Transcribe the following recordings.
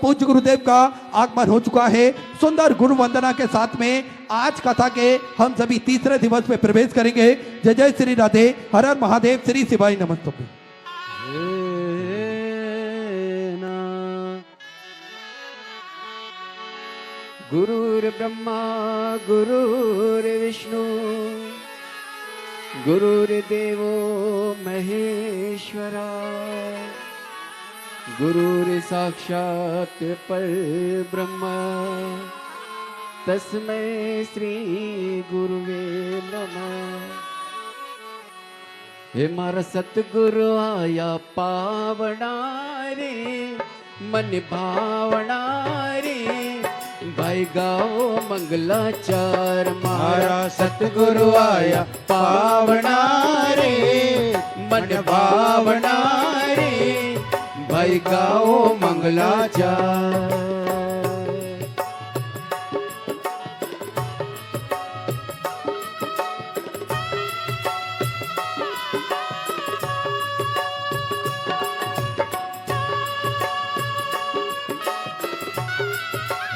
पूज्य गुरुदेव का आगमन हो चुका है। सुंदर गुरु वंदना के साथ में आज कथा के हम सभी तीसरे दिवस में प्रवेश करेंगे। जय जय श्री राधे, हर हर महादेव, श्री शिवाय नमस्तुभ्यं। गुरुर्ब्रह्मा गुरुर्विष्णु गुरुर्देवो महेश्वरा गुरुर्साक्षात् परब्रह्म तस्मै श्री गुरुवे नमः। हे मारा सतगुरु आया पावना रे मन भावना रे भाई गाओ मंगलाचार मारा सतगुरु आया पावना रे मन भावना रे भाई गाओ मंगलाचार।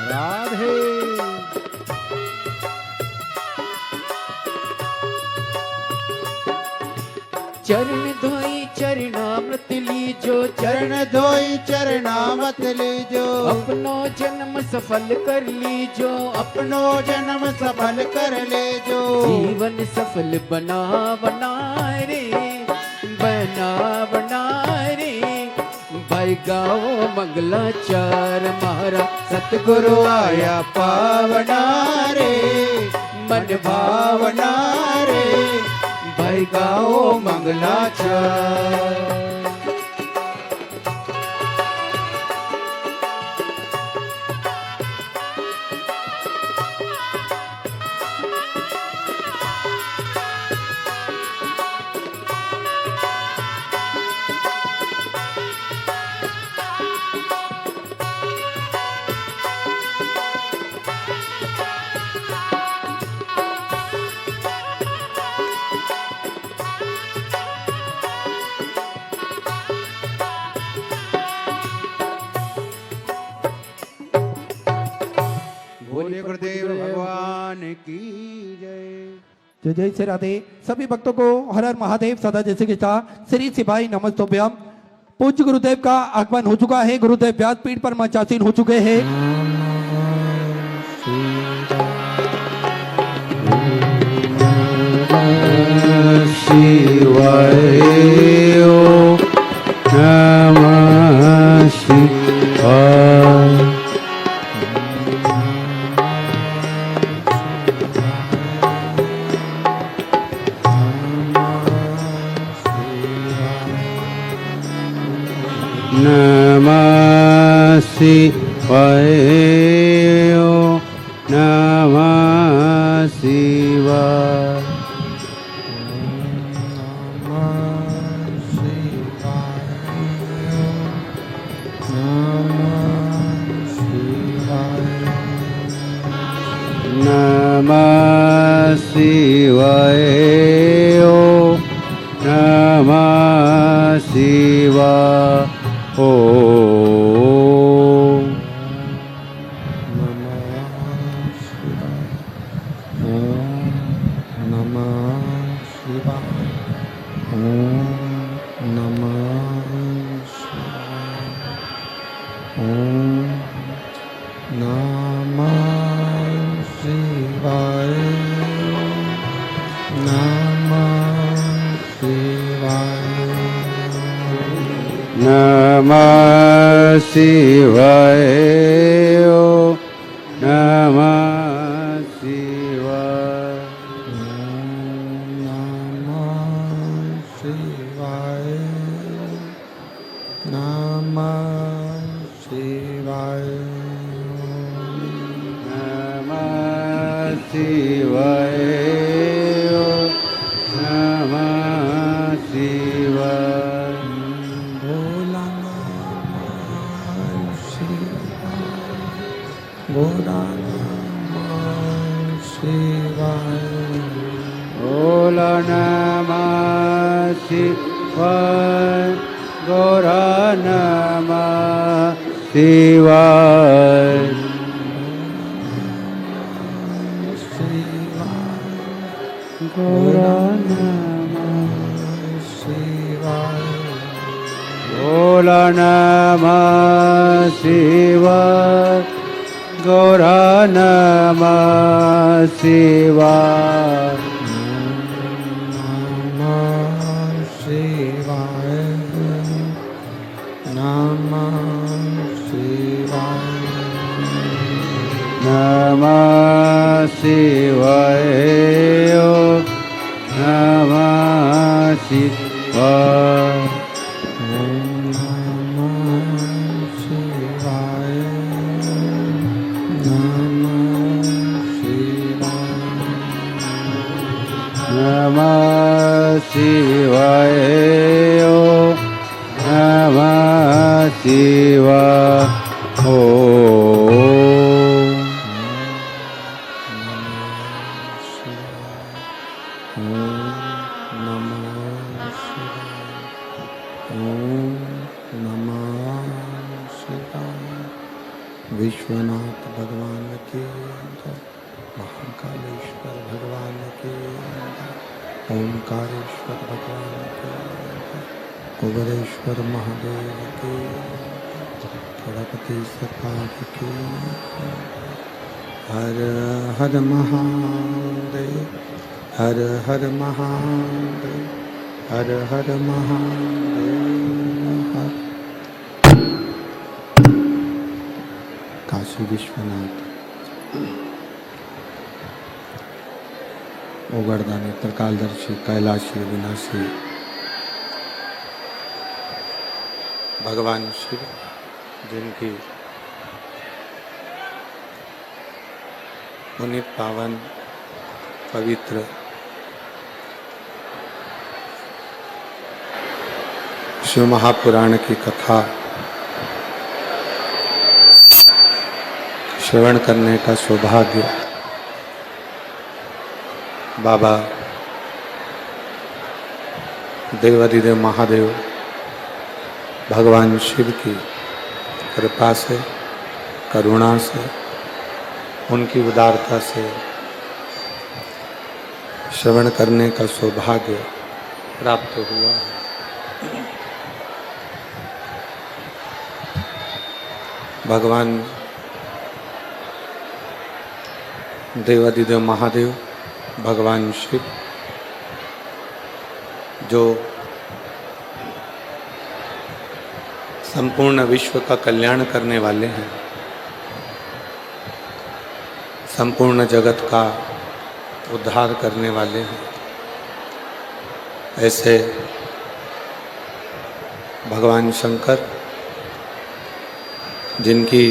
राधे चरण धोई चरणामृत लीजो चरण धोई चरणामृत लीजो अपनो जन्म सफल कर लीजो अपनो जन्म सफल कर लेजो जीवन सफल बना बना रे बना बना रे भाई गाओ मंगलाचार मारा सतगुरु आया पावना रे मन भावना रे भाई गाओ मंगलाचार। बोले गुरुदेव भगवान की जय। जय जय श्री राधे। सभी भक्तों को हर हर महादेव सदा जैसे कि था श्री शिवाय नमस्तुभ्यं। पूज्य गुरुदेव का आगमन हो चुका है। गुरुदेव व्यासपीठ पर मंचासीन हो चुके हैं। शिवाय नमः शिवाय। नमः शिवाय नमः शिवाय। नमः शिवाय नमः शिवाय। ओम नमः शिवाय नमः शिवाय। शिवाय नमः शिवाय। भोला नमः शिवाय। भोला नमः शिवाय। भोला नमः शिवाय। गौरा नमः शिवाय गौरा नमः शिवाय भोला नमः शिवाय गौरा नमः शिवाय नमः शिवाय नमः शिवाय नमः शिवाय नमः शिवाय नमः शिवाय नमः शिवाय ओम विश्वनाथ भगवान की जय, महाकालेश्वर भगवान की जय, ओंकारेश्वर भगवान की जय, कुबेरेश्वर महादेव की जय, गणपति सरकार की जय। हर हर महादेव हर हर महादेव हर हर महादेव हर काशी विश्वनाथ ओगरदानी त्रिकालदर्शी कैलाशी विनाशी भगवान शिव जिनकी पुनीत पावन पवित्र शिव महापुराण की कथा श्रवण करने का सौभाग्य बाबा देवाधिदेव महादेव भगवान शिव की कृपा से करुणा से उनकी उदारता से श्रवण करने का सौभाग्य प्राप्त हुआ है। भगवान देवाधिदेव महादेव भगवान शिव जो संपूर्ण विश्व का कल्याण करने वाले हैं, संपूर्ण जगत का उद्धार करने वाले हैं, ऐसे भगवान शंकर जिनकी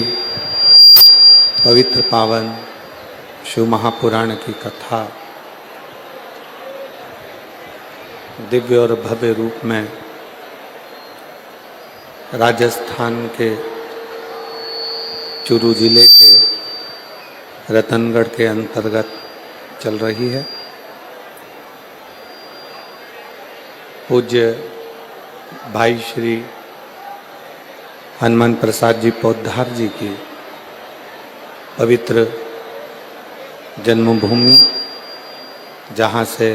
पवित्र पावन शिव महापुराण की कथा दिव्य और भव्य रूप में राजस्थान के चूरू जिले के रतनगढ़ के अंतर्गत चल रही है। पूज्य भाई श्री हनुमान प्रसाद जी पौधार जी की पवित्र जन्मभूमि, जहाँ से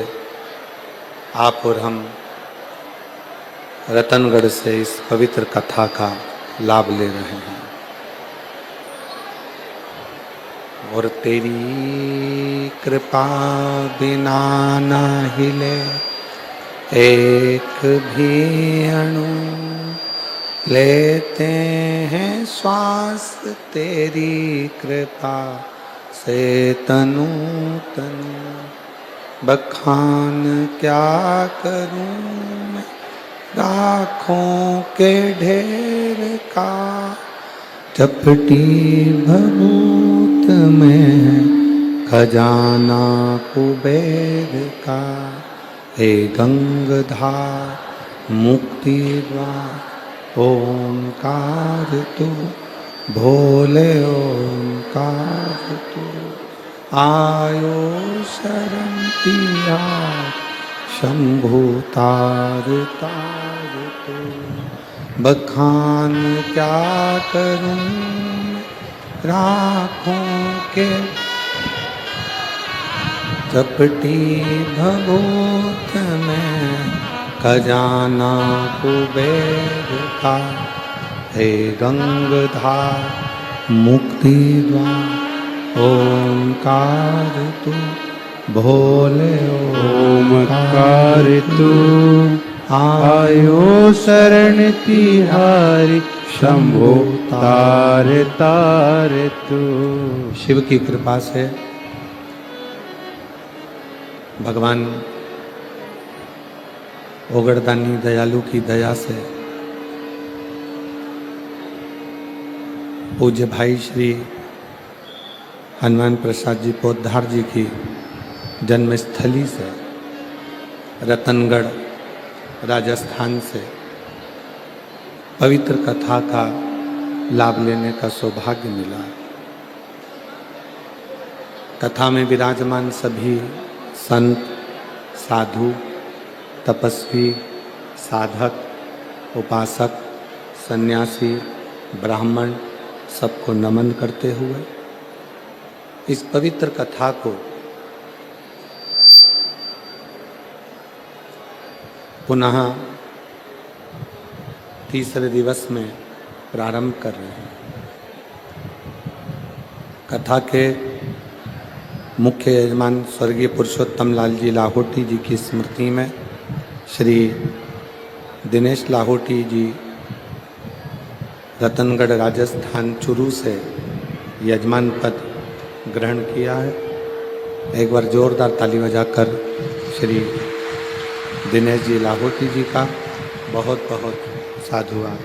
आप और हम रतनगढ़ से इस पवित्र कथा का लाभ ले रहे हैं। और तेरी कृपा बिना ना हिले एक भी अणु, लेते हैं श्वास तेरी कृपा से तनु तनु। बखान क्या करूं मैं लाखों के ढेर का, चपटी भभूत में खजाना कुबेर का। हे गंगधार मुक्ति द्वार ओंकार तू, भोले ओंकार तू। आयो शरण तिहार शंभु तार तार तू, बखान क्या करूं राखों के, चपटी भगोत में खजाना कुबेर का, हे गंगधार मुक्ति द्वार ओंकार तू, भोले ओमकार तू, आयो शरण तिहारी शंभो तार तार तू। शिव की कृपा से, भगवान ओगड़दानी दयालु की दया से, पूज्य भाई श्री हनुमान प्रसाद जी पोद्दार जी की जन्मस्थली से, रतनगढ़ राजस्थान से पवित्र कथा का लाभ लेने का सौभाग्य मिला। कथा में विराजमान सभी संत, साधु, तपस्वी, साधक, उपासक, सन्यासी, ब्राह्मण सबको नमन करते हुए इस पवित्र कथा को पुनः तीसरे दिवस में प्रारंभ कर रहे हैं। कथा के मुख्य यजमान स्वर्गीय पुरुषोत्तम लाल जी लाहोटी जी की स्मृति में श्री दिनेश लाहोटी जी रतनगढ़ राजस्थान चुरू से यजमान पद ग्रहण किया है। एक बार जोरदार ताली बजाकर श्री दिनेश जी लाहोटी जी का बहुत बहुत साधुवाद।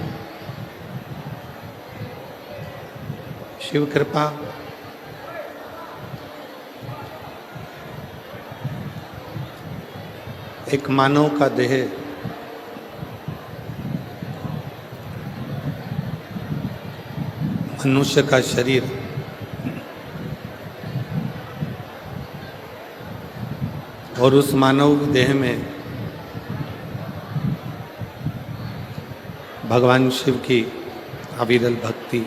शिव कृपा एक मानव का देह मनुष्य का शरीर और उस मानव देह में भगवान शिव की अविरल भक्ति,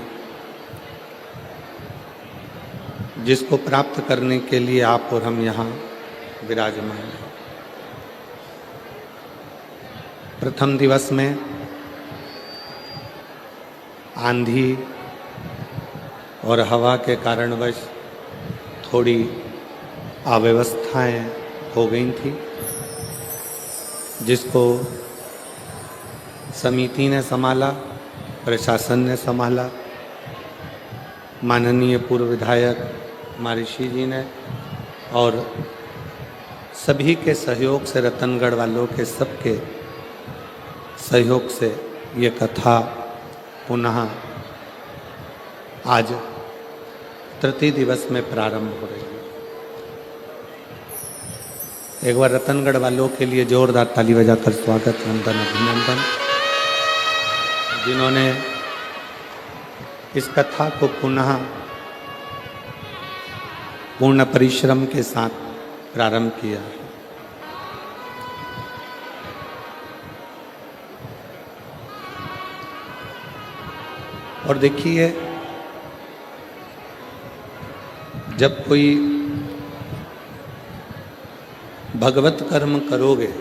जिसको प्राप्त करने के लिए आप और हम यहाँ विराजमान हैं। प्रथम दिवस में आंधी और हवा के कारणवश थोड़ी अव्यवस्थाएं हो गई थी, जिसको समिति ने संभाला, प्रशासन ने संभाला, माननीय पूर्व विधायक महर्षि जी ने, और सभी के सहयोग से, रतनगढ़ वालों के सबके सहयोग से ये कथा पुनः आज तृतीय दिवस में प्रारंभ हो रही है। एक बार रतनगढ़ वालों के लिए जोरदार ताली बजाकर स्वागत, वंदन, अभिनंदन, जिन्होंने इस कथा को पुनः पूर्ण परिश्रम के साथ प्रारंभ किया है। और देखिए, जब कोई भगवत कर्म करोगे,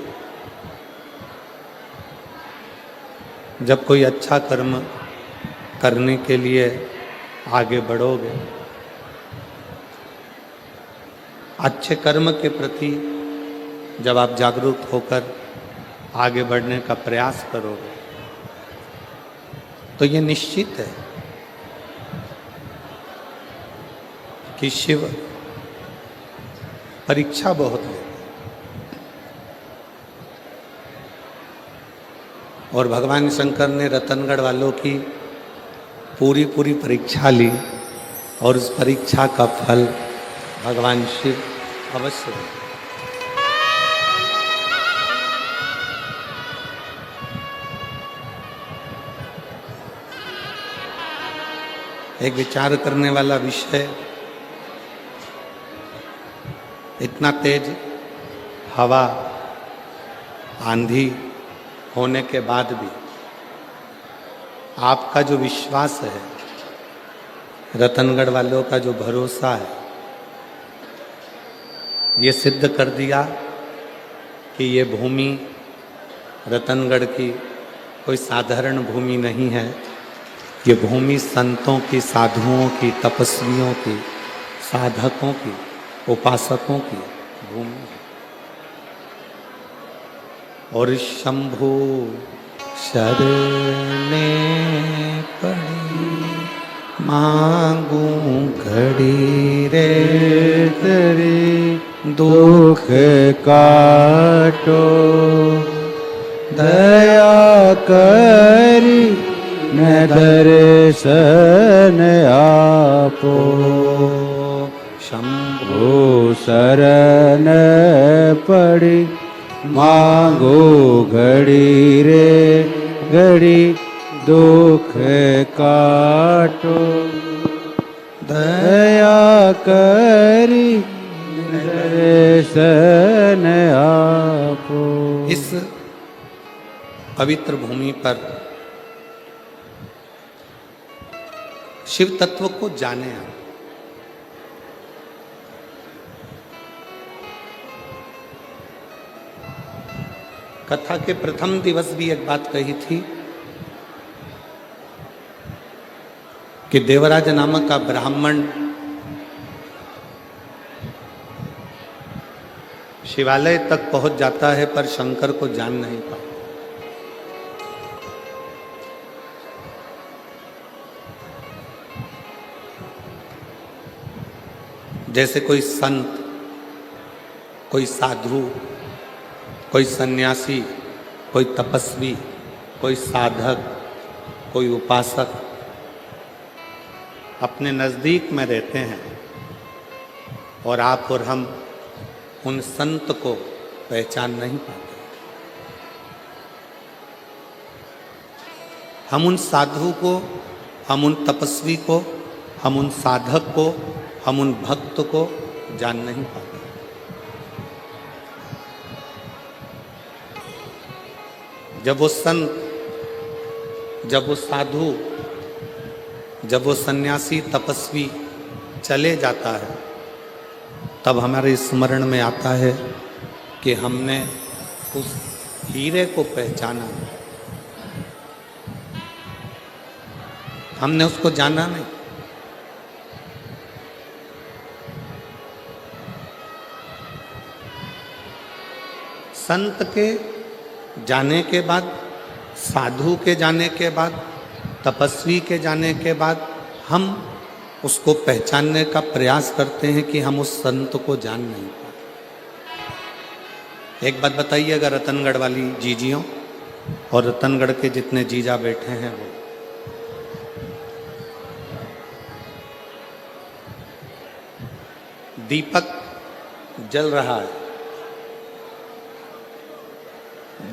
जब कोई अच्छा कर्म करने के लिए आगे बढ़ोगे, अच्छे कर्म के प्रति जब आप जागरूक होकर आगे बढ़ने का प्रयास करोगे, तो ये निश्चित है कि शिव परीक्षा बहुत लेते हैं। और भगवान शंकर ने रतनगढ़ वालों की पूरी परीक्षा ली, और उस परीक्षा का फल भगवान शिव अवश्य दें। एक विचार करने वाला विषय, इतना तेज हवा आंधी होने के बाद भी आपका जो विश्वास है, रतनगढ़ वालों का जो भरोसा है, ये सिद्ध कर दिया कि ये भूमि रतनगढ़ की कोई साधारण भूमि नहीं है। ये भूमि संतों की, साधुओं की, तपस्वियों की, साधकों की, उपासकों की भूमि है। और शंभु शरणे पड़ी मांगू घड़ी रे तेरी दुख काटो, दया करी न दर्शन आपो। शंभु शरण पड़ी मांगो घड़ी रे घड़ी दुख काटो, दया करी दर्शन आपो। इस पवित्र भूमि पर शिव तत्व को जाने आप। कथा के प्रथम दिवस भी एक बात कही थी कि देवराज नामक का ब्राह्मण शिवालय तक पहुंच जाता है पर शंकर को जान नहीं पाता। जैसे कोई संत, कोई साधु, कोई सन्यासी, कोई तपस्वी, कोई साधक, कोई उपासक अपने नज़दीक में रहते हैं और आप और हम उन संत को पहचान नहीं पाते। हम उन साधु को, हम उन तपस्वी को, हम उन साधक को, हम उन भक्त को जान नहीं पाते। जब वो संत, जब वो साधु, जब वो सन्यासी, तपस्वी चले जाता है, तब हमारे स्मरण में आता है कि हमने उस हीरे को पहचाना, हमने उसको जाना नहीं। संत के जाने के बाद, साधु के जाने के बाद, तपस्वी के जाने के बाद हम उसको पहचानने का प्रयास करते हैं कि हम उस संत को जान नहीं पाए। एक बात बताइएगा रतनगढ़ वाली जीजियों और रतनगढ़ के जितने जीजा बैठे हैं वो, दीपक जल रहा है,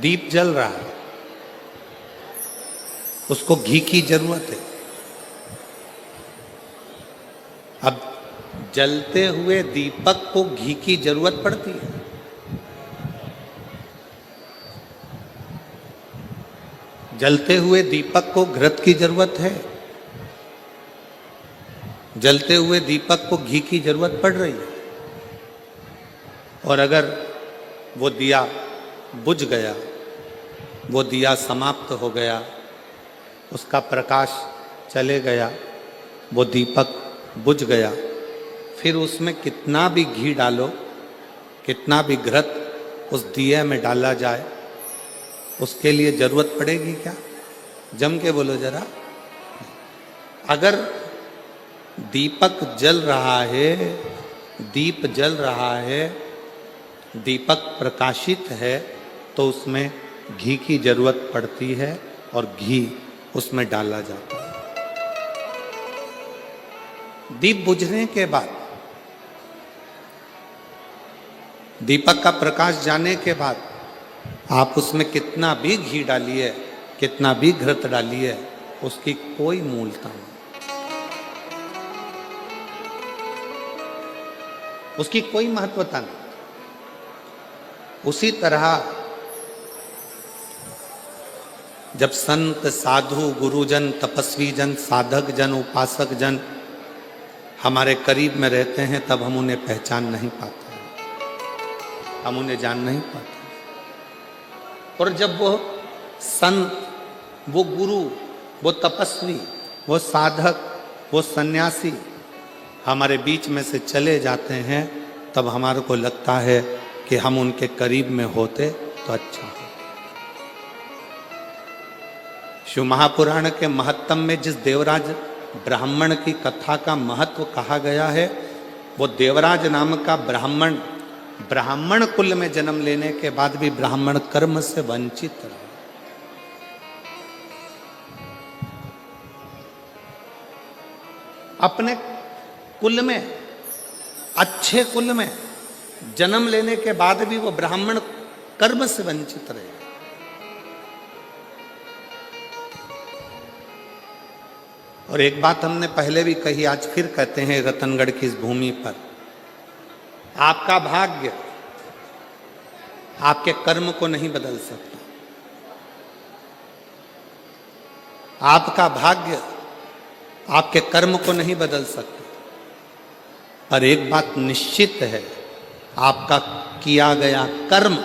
दीप जल रहा है, उसको घी की जरूरत है। अब जलते हुए दीपक को घी की जरूरत पड़ती है। जलते हुए दीपक को घृत की जरूरत है। जलते हुए दीपक को घी की जरूरत पड़ रही है। और अगर वो दिया बुझ गया, वो दिया समाप्त हो गया, उसका प्रकाश चले गया, वो दीपक बुझ गया, फिर उसमें कितना भी घी डालो, कितना भी घृत उस दिए में डाला जाए, उसके लिए जरूरत पड़ेगी क्या? जम के बोलो जरा। अगर दीपक जल रहा है, दीप जल रहा है, दीपक प्रकाशित है, तो उसमें घी की जरूरत पड़ती है और घी उसमें डाला जाता है। दीप बुझने के बाद, दीपक का प्रकाश जाने के बाद आप उसमें कितना भी घी डालिए, कितना भी घृत डालिए, उसकी कोई मूलता नहीं, उसकी कोई महत्वता नहीं। उसी तरह जब संत साधु गुरुजन तपस्वी जन साधक जन उपासक जन हमारे करीब में रहते हैं तब हम उन्हें पहचान नहीं पाते, हम उन्हें जान नहीं पाते। और जब वो संत, वो गुरु, वो तपस्वी, वो साधक, वो सन्यासी हमारे बीच में से चले जाते हैं तब हमारे को लगता है कि हम उनके करीब में होते तो अच्छा हो। शिव महापुराण के महत्तम में जिस देवराज ब्राह्मण की कथा का महत्व कहा गया है, वो देवराज नाम का ब्राह्मण ब्राह्मण कुल में जन्म लेने के बाद भी ब्राह्मण कर्म से वंचित रहे। अपने कुल में, अच्छे कुल में जन्म लेने के बाद भी वो ब्राह्मण कर्म से वंचित रहे। और एक बात हमने पहले भी कही, आज फिर कहते हैं रतनगढ़ की इस भूमि पर, आपका भाग्य आपके कर्म को नहीं बदल सकता। आपका भाग्य आपके कर्म को नहीं बदल सकता। पर एक बात निश्चित है, आपका किया गया कर्म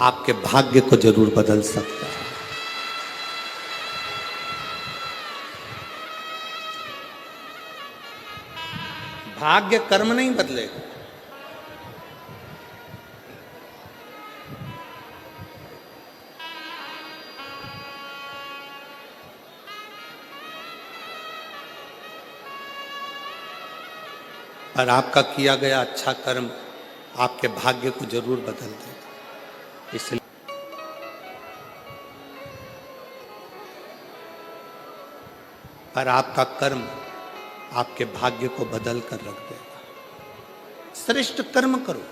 आपके भाग्य को जरूर बदल सकता है। भाग्य कर्म नहीं बदलेगा। पर आपका किया गया अच्छा कर्म आपके भाग्य को जरूर बदल देगा। इसलिए पर आपका कर्म आपके भाग्य को बदल कर रख देगा। श्रेष्ठ कर्म करो।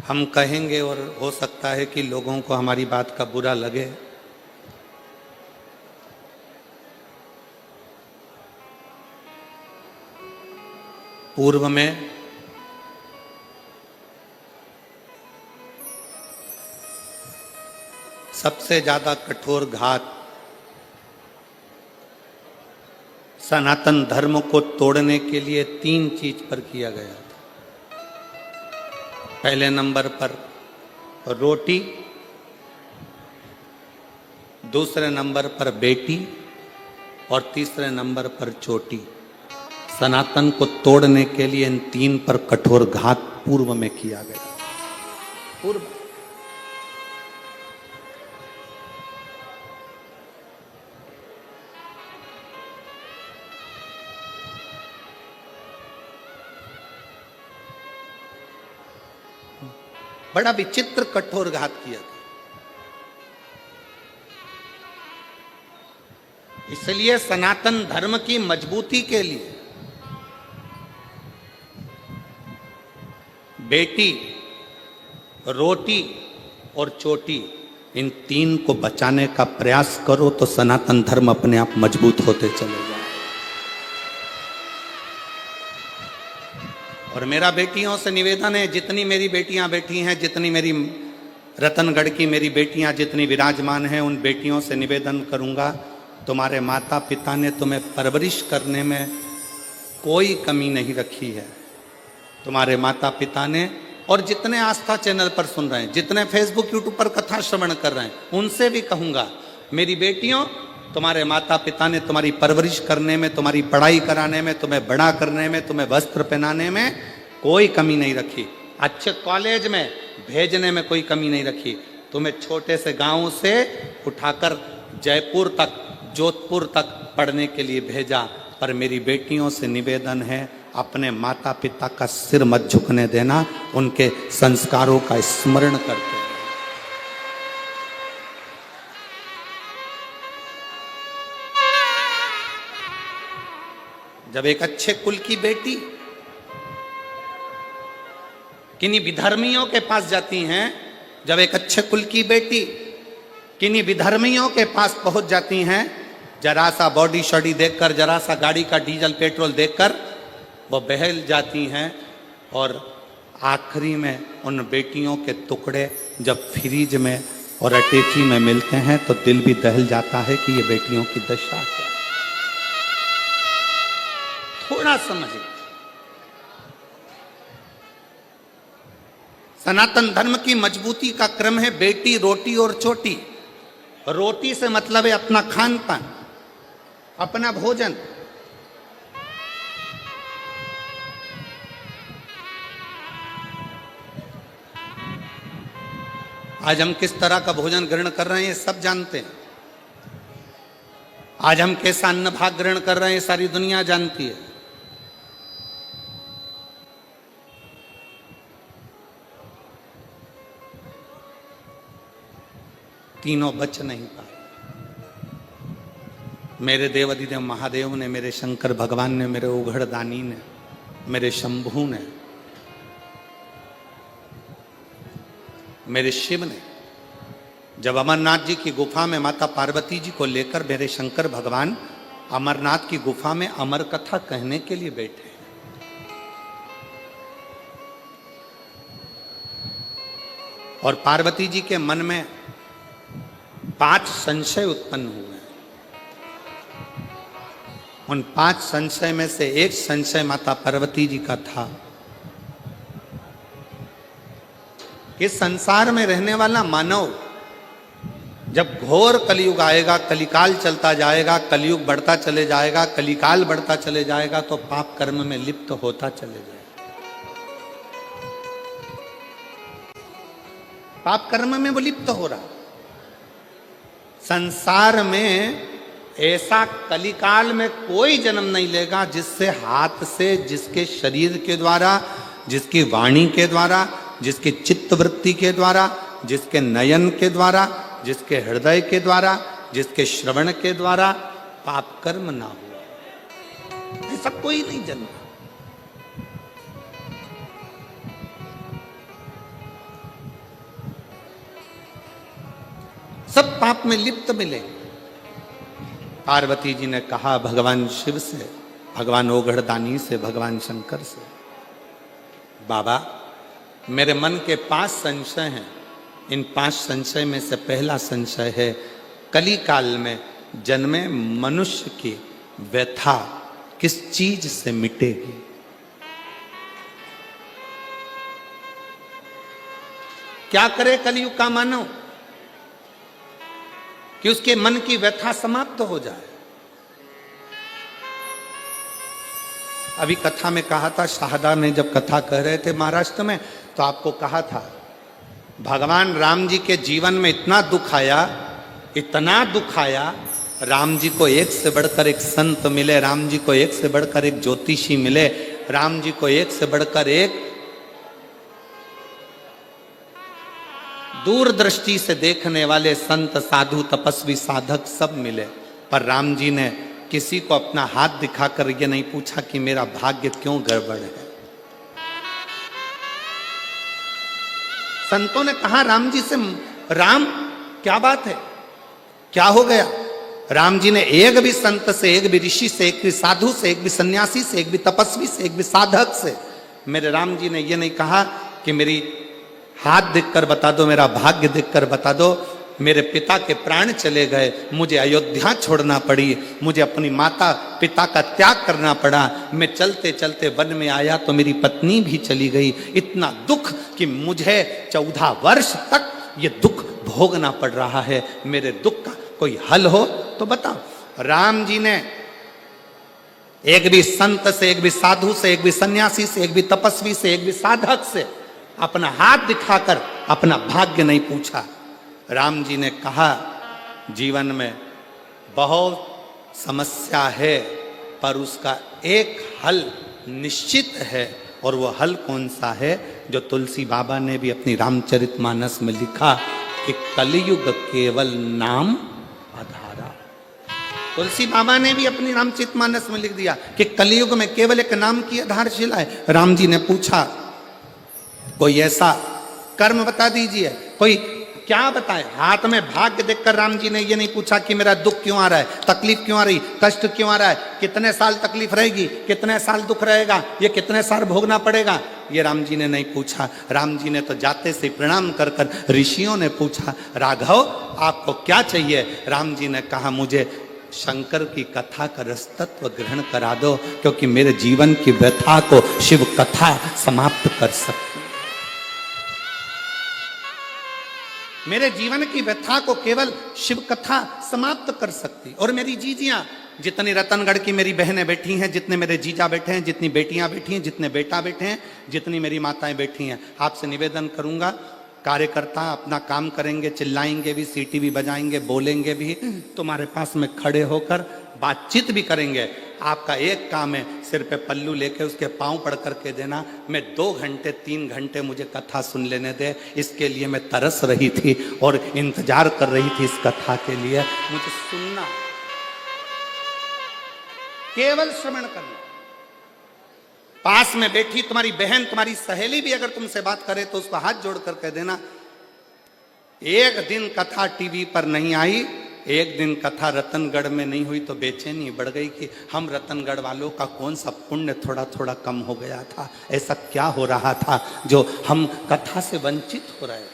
हम कहेंगे और हो सकता है कि लोगों को हमारी बात का बुरा लगे, पूर्व में सबसे ज्यादा कठोर घात सनातन धर्म को तोड़ने के लिए 3 चीज पर किया गया था। पहले नंबर पर रोटी, दूसरे नंबर पर बेटी और तीसरे नंबर पर चोटी। सनातन को तोड़ने के लिए इन 3 पर कठोर घात पूर्व में किया गया। पूर्व बड़ा विचित्र कठोर घात किया था। इसलिए सनातन धर्म की मजबूती के लिए बेटी, रोटी और चोटी, इन 3 को बचाने का प्रयास करो तो सनातन धर्म अपने आप मजबूत होते चले जाए। और मेरा बेटियों से निवेदन है, जितनी मेरी बेटियां बैठी हैं, जितनी मेरी रतनगढ़ की मेरी बेटियां जितनी विराजमान हैं, उन बेटियों से निवेदन करूंगा, तुम्हारे माता पिता ने तुम्हें परवरिश करने में कोई कमी नहीं रखी है। तुम्हारे माता पिता ने, और जितने आस्था चैनल पर सुन रहे हैं, जितने फेसबुक यूट्यूब पर कथा श्रवण कर रहे हैं, उनसे भी कहूंगा, मेरी बेटियों, तुम्हारे माता पिता ने तुम्हारी परवरिश करने में, तुम्हारी पढ़ाई कराने में, तुम्हें बड़ा करने में, तुम्हें वस्त्र पहनाने में कोई कमी नहीं रखी। अच्छे कॉलेज में भेजने में कोई कमी नहीं रखी। तुम्हें छोटे से गांव से उठाकर जयपुर तक, जोधपुर तक पढ़ने के लिए भेजा। पर मेरी बेटियों से निवेदन है, अपने माता पिता का सिर मत झुकने देना, उनके संस्कारों का स्मरण करते। जब एक अच्छे कुल की बेटी किन्हीं विधर्मियों के पास जाती हैं, जब एक अच्छे कुल की बेटी किन्हीं विधर्मियों के पास पहुंच जाती हैं, जरा सा बॉडी शॉडी देखकर, जरा सा गाड़ी का डीजल पेट्रोल देखकर वो बहल जाती हैं, और आखिरी में उन बेटियों के टुकड़े जब फ्रिज में और अटैची में मिलते हैं तो दिल भी दहल जाता है कि ये बेटियों की दशा है। थोड़ा समझिए, सनातन धर्म की मजबूती का क्रम है बेटी, रोटी और चोटी। रोटी से मतलब है अपना खान पान, अपना भोजन। आज हम किस तरह का भोजन ग्रहण कर रहे हैं सब जानते हैं। आज हम कैसा अन्न भाग ग्रहण कर रहे हैं सारी दुनिया जानती है। तीनों बच नहीं पाए। मेरे देव अधिदेव महादेव ने, मेरे शंकर भगवान ने, मेरे उघड़ दानी ने, मेरे शंभू ने, मेरे शिव ने, जब अमरनाथ जी की गुफा में माता पार्वती जी को लेकर मेरे शंकर भगवान अमरनाथ की गुफा में अमर कथा कहने के लिए बैठे, और पार्वती जी के मन में 5 संशय उत्पन्न हुए। उन 5 संशय में से एक संशय माता पार्वती जी का था कि संसार में रहने वाला मानव जब घोर कलयुग आएगा, कलिकाल चलता जाएगा, कलयुग बढ़ता चले जाएगा, कलिकाल बढ़ता चले जाएगा, तो पाप कर्म में लिप्त होता चले जाएगा। पाप कर्म में वो लिप्त हो रहा। संसार में ऐसा कलिकाल में कोई जन्म नहीं लेगा जिससे हाथ से, जिसके शरीर के द्वारा, जिसकी वाणी के द्वारा, जिसके चित्त वृत्ति के द्वारा, जिसके नयन के द्वारा, जिसके हृदय के द्वारा, जिसके श्रवण के द्वारा पाप कर्म ना हुआ। ऐसा कोई नहीं जन्मा। सब पाप में लिप्त मिले। पार्वती जी ने कहा भगवान शिव से, भगवान ओघड़दानी से, भगवान शंकर से, बाबा मेरे मन के 5 संशय हैं। इन 5 संशय में से पहला संशय है कली काल में जन्मे मनुष्य की व्यथा किस चीज से मिटेगी। क्या करे कलयुग का मानव कि उसके मन की व्यथा समाप्त हो जाए। अभी कथा में कहा था, शाहदा में जब कथा कह रहे थे महाराष्ट्र में, तो आपको कहा था भगवान राम जी के जीवन में इतना दुख आया, इतना दुख आया। राम जी को एक से बढ़कर एक संत मिले, राम जी को एक से बढ़कर एक ज्योतिषी मिले, राम जी को एक से बढ़कर एक दूरदृष्टि से देखने वाले संत, साधु, तपस्वी, साधक सब मिले। पर राम जी ने किसी को अपना हाथ दिखाकर ये नहीं पूछा कि मेरा भाग्य क्यों गड़बड़ है। संतों ने कहा राम जी से, राम क्या बात है, क्या हो गया। राम जी ने एक भी संत से, एक भी ऋषि से, एक भी साधु से, एक भी सन्यासी से, एक भी तपस्वी से, एक भी साधक से, मेरे राम जी ने ये नहीं कहा कि मेरी हाथ देखकर बता दो, मेरा भाग्य देखकर बता दो। मेरे पिता के प्राण चले गए, मुझे अयोध्या छोड़ना पड़ी, मुझे अपनी माता पिता का त्याग करना पड़ा, मैं चलते चलते वन में आया तो मेरी पत्नी भी चली गई। इतना दुख कि मुझे 14 वर्ष तक ये दुख भोगना पड़ रहा है। मेरे दुख का कोई हल हो तो बताओ। राम जी ने एक भी संत से, एक भी साधु से, एक भी सन्यासी से, एक भी तपस्वी से, एक भी साधक से अपना हाथ दिखाकर अपना भाग्य नहीं पूछा। राम जी ने कहा जीवन में बहुत समस्या है, पर उसका एक हल निश्चित है, और वो हल कौन सा है, जो तुलसी बाबा ने भी अपनी रामचरितमानस में लिखा कि कलयुग केवल नाम आधारा। तुलसी बाबा ने भी अपनी रामचरितमानस में लिख दिया कि कलयुग में केवल एक नाम की आधारशिला है। राम जी ने पूछा कोई ऐसा कर्म बता दीजिए, कोई क्या बताए? हाथ में भाग्य देखकर राम जी ने ये नहीं पूछा कि मेरा दुख क्यों आ रहा है, तकलीफ क्यों आ रही, कष्ट क्यों आ रहा है, कितने साल तकलीफ रहेगी, कितने साल दुख रहेगा, ये कितने साल भोगना पड़ेगा, ये राम जी ने नहीं पूछा। राम जी ने तो जाते से प्रणाम कर कर ऋषियों ने पूछा, राघव आपको क्या चाहिए? राम जी ने कहा, मुझे शंकर की कथा का रसतत्व ग्रहण करा दो, क्योंकि मेरे जीवन की व्यथा को शिव कथा समाप्त कर सकती, मेरे जीवन की व्यथा को केवल शिव कथा समाप्त कर सकती। और मेरी जीजियां, जितनी रतनगढ़ की मेरी बहनें बैठी हैं, जितने मेरे जीजा बैठे हैं, जितनी बेटियां बैठी हैं, जितने बेटा बैठे हैं, जितनी मेरी माताएं बैठी हैं, आपसे निवेदन करूंगा, कार्यकर्ता अपना काम करेंगे, चिल्लाएंगे भी, सीटी भी बजाएंगे, बोलेंगे भी, तुम्हारे पास में खड़े होकर बातचीत भी करेंगे। आपका एक काम है, सिर पे पल्लू लेके उसके पांव पड़ करके देना। मैं 2 घंटे 3 घंटे मुझे कथा सुन लेने दे, इसके लिए मैं तरस रही थी और इंतजार कर रही थी इस कथा के लिए। मुझे सुनना, केवल श्रवण करना। पास में बैठी तुम्हारी बहन, तुम्हारी सहेली भी अगर तुमसे बात करे तो उसको हाथ जोड़ कर कह देना, एक दिन कथा टीवी पर नहीं आई, एक दिन कथा रतनगढ़ में नहीं हुई तो बेचैनी बढ़ गई कि हम रतनगढ़ वालों का कौन सा पुण्य थोड़ा थोड़ा कम हो गया था, ऐसा क्या हो रहा था जो हम कथा से वंचित हो रहे।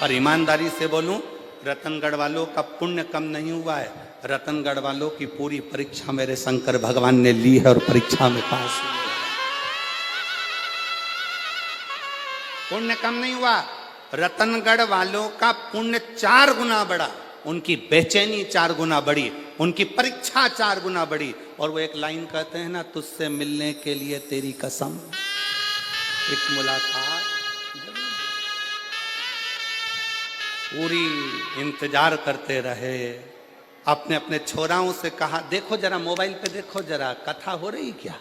और ईमानदारी से बोलूं, रतनगढ़ वालों का पुण्य कम नहीं हुआ है, रतनगढ़ वालों की पूरी परीक्षा मेरे शंकर भगवान ने ली है और परीक्षा में पास हुई। पुण्य कम नहीं हुआ, रतनगढ़ वालों का पुण्य 4 गुना बढ़ा, उनकी बेचैनी 4 गुना बढ़ी, उनकी परीक्षा 4 गुना बढ़ी। और वो एक लाइन कहते हैं ना, तुझसे मिलने के लिए तेरी कसम, एक मुलाकात पूरी इंतजार करते रहे। अपने अपने छोराओं से कहा, देखो जरा मोबाइल पे, देखो जरा कथा हो रही क्या,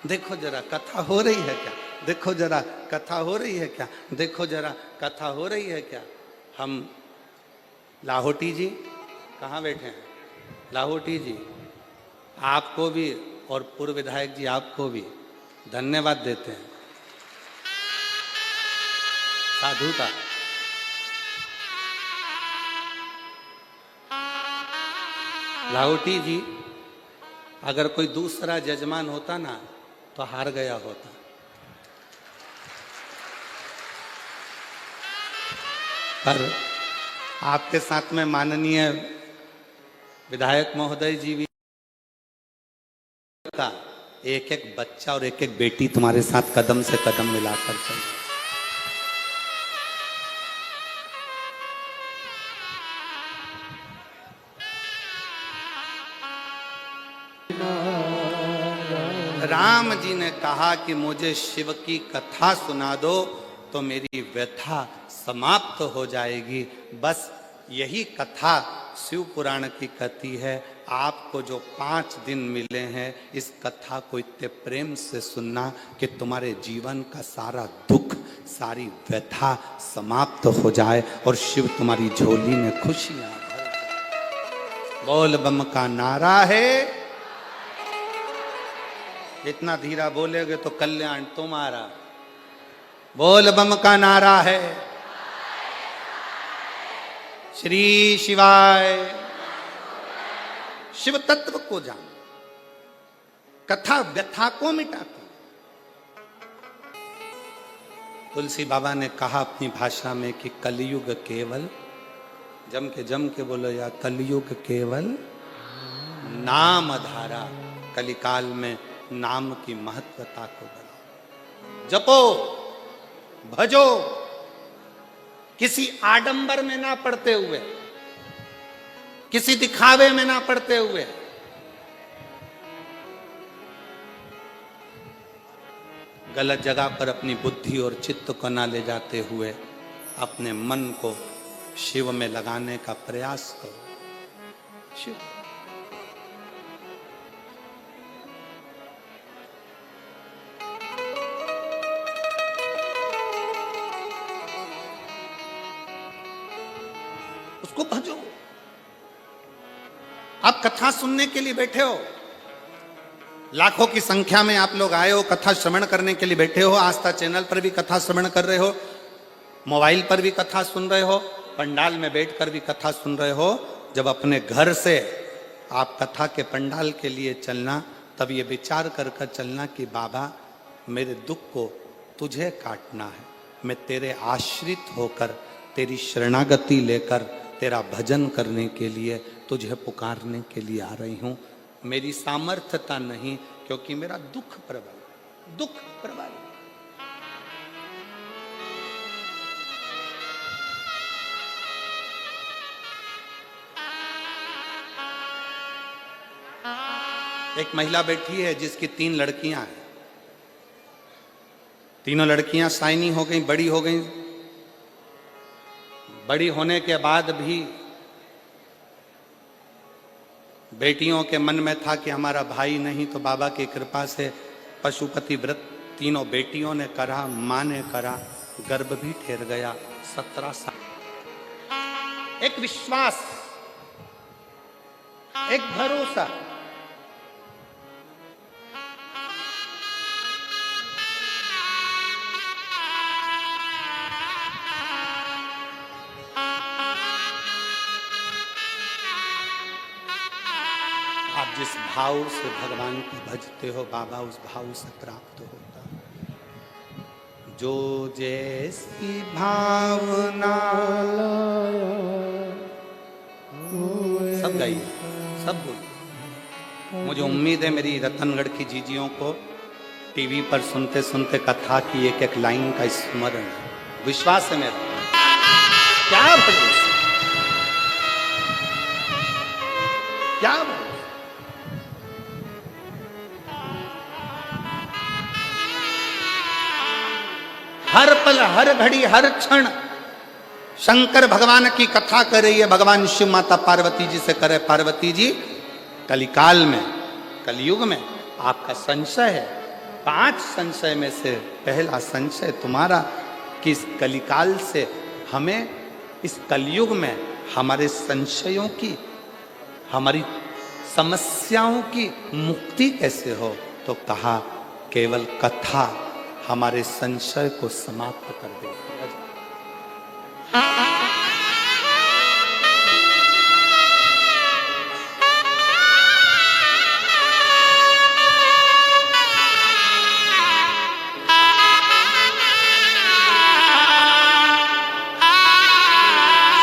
देखो जरा कथा हो रही है क्या, देखो जरा कथा हो रही है क्या, देखो जरा कथा हो रही है क्या। हम लाहौटी जी कहाँ बैठे हैं? लाहौटी जी आपको भी और पूर्व विधायक जी आपको भी धन्यवाद देते हैं, साधुता। लाहौटी जी, अगर कोई दूसरा जजमान होता ना तो हार गया होता। पर आपके साथ में माननीय विधायक महोदय जी भी का एक एक बच्चा और एक एक बेटी तुम्हारे साथ कदम से कदम मिलाकर चल। राम जी ने कहा कि मुझे शिव की कथा सुना दो तो मेरी व्यथा समाप्त हो जाएगी। बस यही कथा शिव पुराण की कथी है। आपको जो 5 दिन मिले हैं, इस कथा को इतने प्रेम से सुनना कि तुम्हारे जीवन का सारा दुख, सारी व्यथा समाप्त हो जाए और शिव तुम्हारी झोली में खुशियां भर। बोल बम का नारा है। इतना धीरा बोलेगे तो कल्याण तुम्हारा। बोल बम का नारा है। श्री शिवाय। शिव तत्व को जान, कथा व्यथा को मिटाती। तुलसी बाबा ने कहा अपनी भाषा में कि कलयुग केवल, जम के बोलो या, कलयुग केवल नाम धारा। कलिकाल में नाम की महत्वता को बढ़ाओ, जपो भजो, किसी आडंबर में ना पड़ते हुए, किसी दिखावे में ना पड़ते हुए। गलत जगह पर अपनी बुद्धि और चित्त को ना ले जाते हुए अपने मन को शिव में लगाने का प्रयास करो। शिव उसको भजो। आप कथा सुनने के लिए बैठे हो, लाखों की संख्या में आप लोग आए हो, कथा श्रवण करने के लिए बैठे हो। आस्था चैनल पर भी कथा श्रवण कर रहे हो। मोबाइल पर भी कथा सुन रहे हो, पंडाल में बैठकर भी कथा सुन रहे हो, जब अपने घर से आप कथा के पंडाल के लिए चलना, तब ये विचार कर कर चलना कि बाबा मेरे दुख को तुझे काटना है, मैं तेरे आश्रित होकर तेरी शरणागति लेकर तेरा भजन करने के लिए, तुझे पुकारने के लिए आ रही हूँ। मेरी सामर्थ्यता नहीं, क्योंकि मेरा दुख प्रबल, दुख प्रबल। एक महिला बैठी है जिसकी 3 लड़कियां हैं। तीनों लड़कियां साइनी हो गई, बड़ी हो गई। बड़ी होने के बाद भी बेटियों के मन में था कि हमारा भाई नहीं, तो बाबा की कृपा से पशुपति व्रत तीनों बेटियों ने करा, मां ने करा, गर्भ भी ठहर गया। 17 साल। एक विश्वास, एक भरोसा। आप जिस भाव से भगवान को भजते हो, बाबा उस भाव से प्राप्त होता। जो जैसी भावना, सब गाइए, सब बोलिए। मुझे उम्मीद है मेरी रतनगढ़ की जीजियों को टीवी पर सुनते सुनते कथा की एक एक लाइन का स्मरण है। विश्वास है मेरा। क्या भरोसा, क्या भरोसा। हर पल, हर घड़ी, हर क्षण शंकर भगवान की कथा कर रही है। भगवान शिव माता पार्वती जी से करे, पार्वती जी कलिकाल में, कलयुग में आपका संशय है। 5 संशय में से पहला संशय तुम्हारा कि इस कलिकाल से हमें, इस कलयुग में हमारे संशयों की, हमारी समस्याओं की मुक्ति कैसे हो। तो कहा केवल कथा हमारे संशय को समाप्त कर देगी।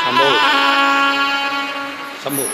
शंभो, शंभो।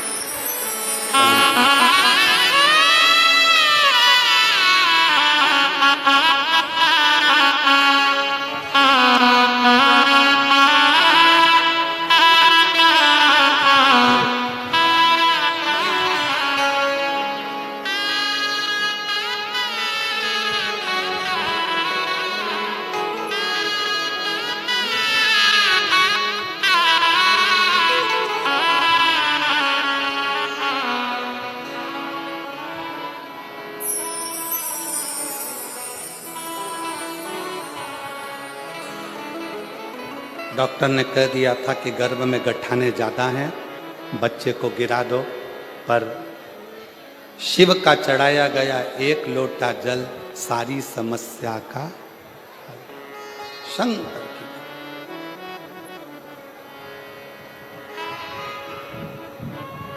डॉक्टर ने कह दिया था कि गर्भ में गठाने ज़्यादा हैं, बच्चे को गिरा दो, पर शिव का चढ़ाया गया 1 लोटा जल सारी समस्या का हल। शंकर की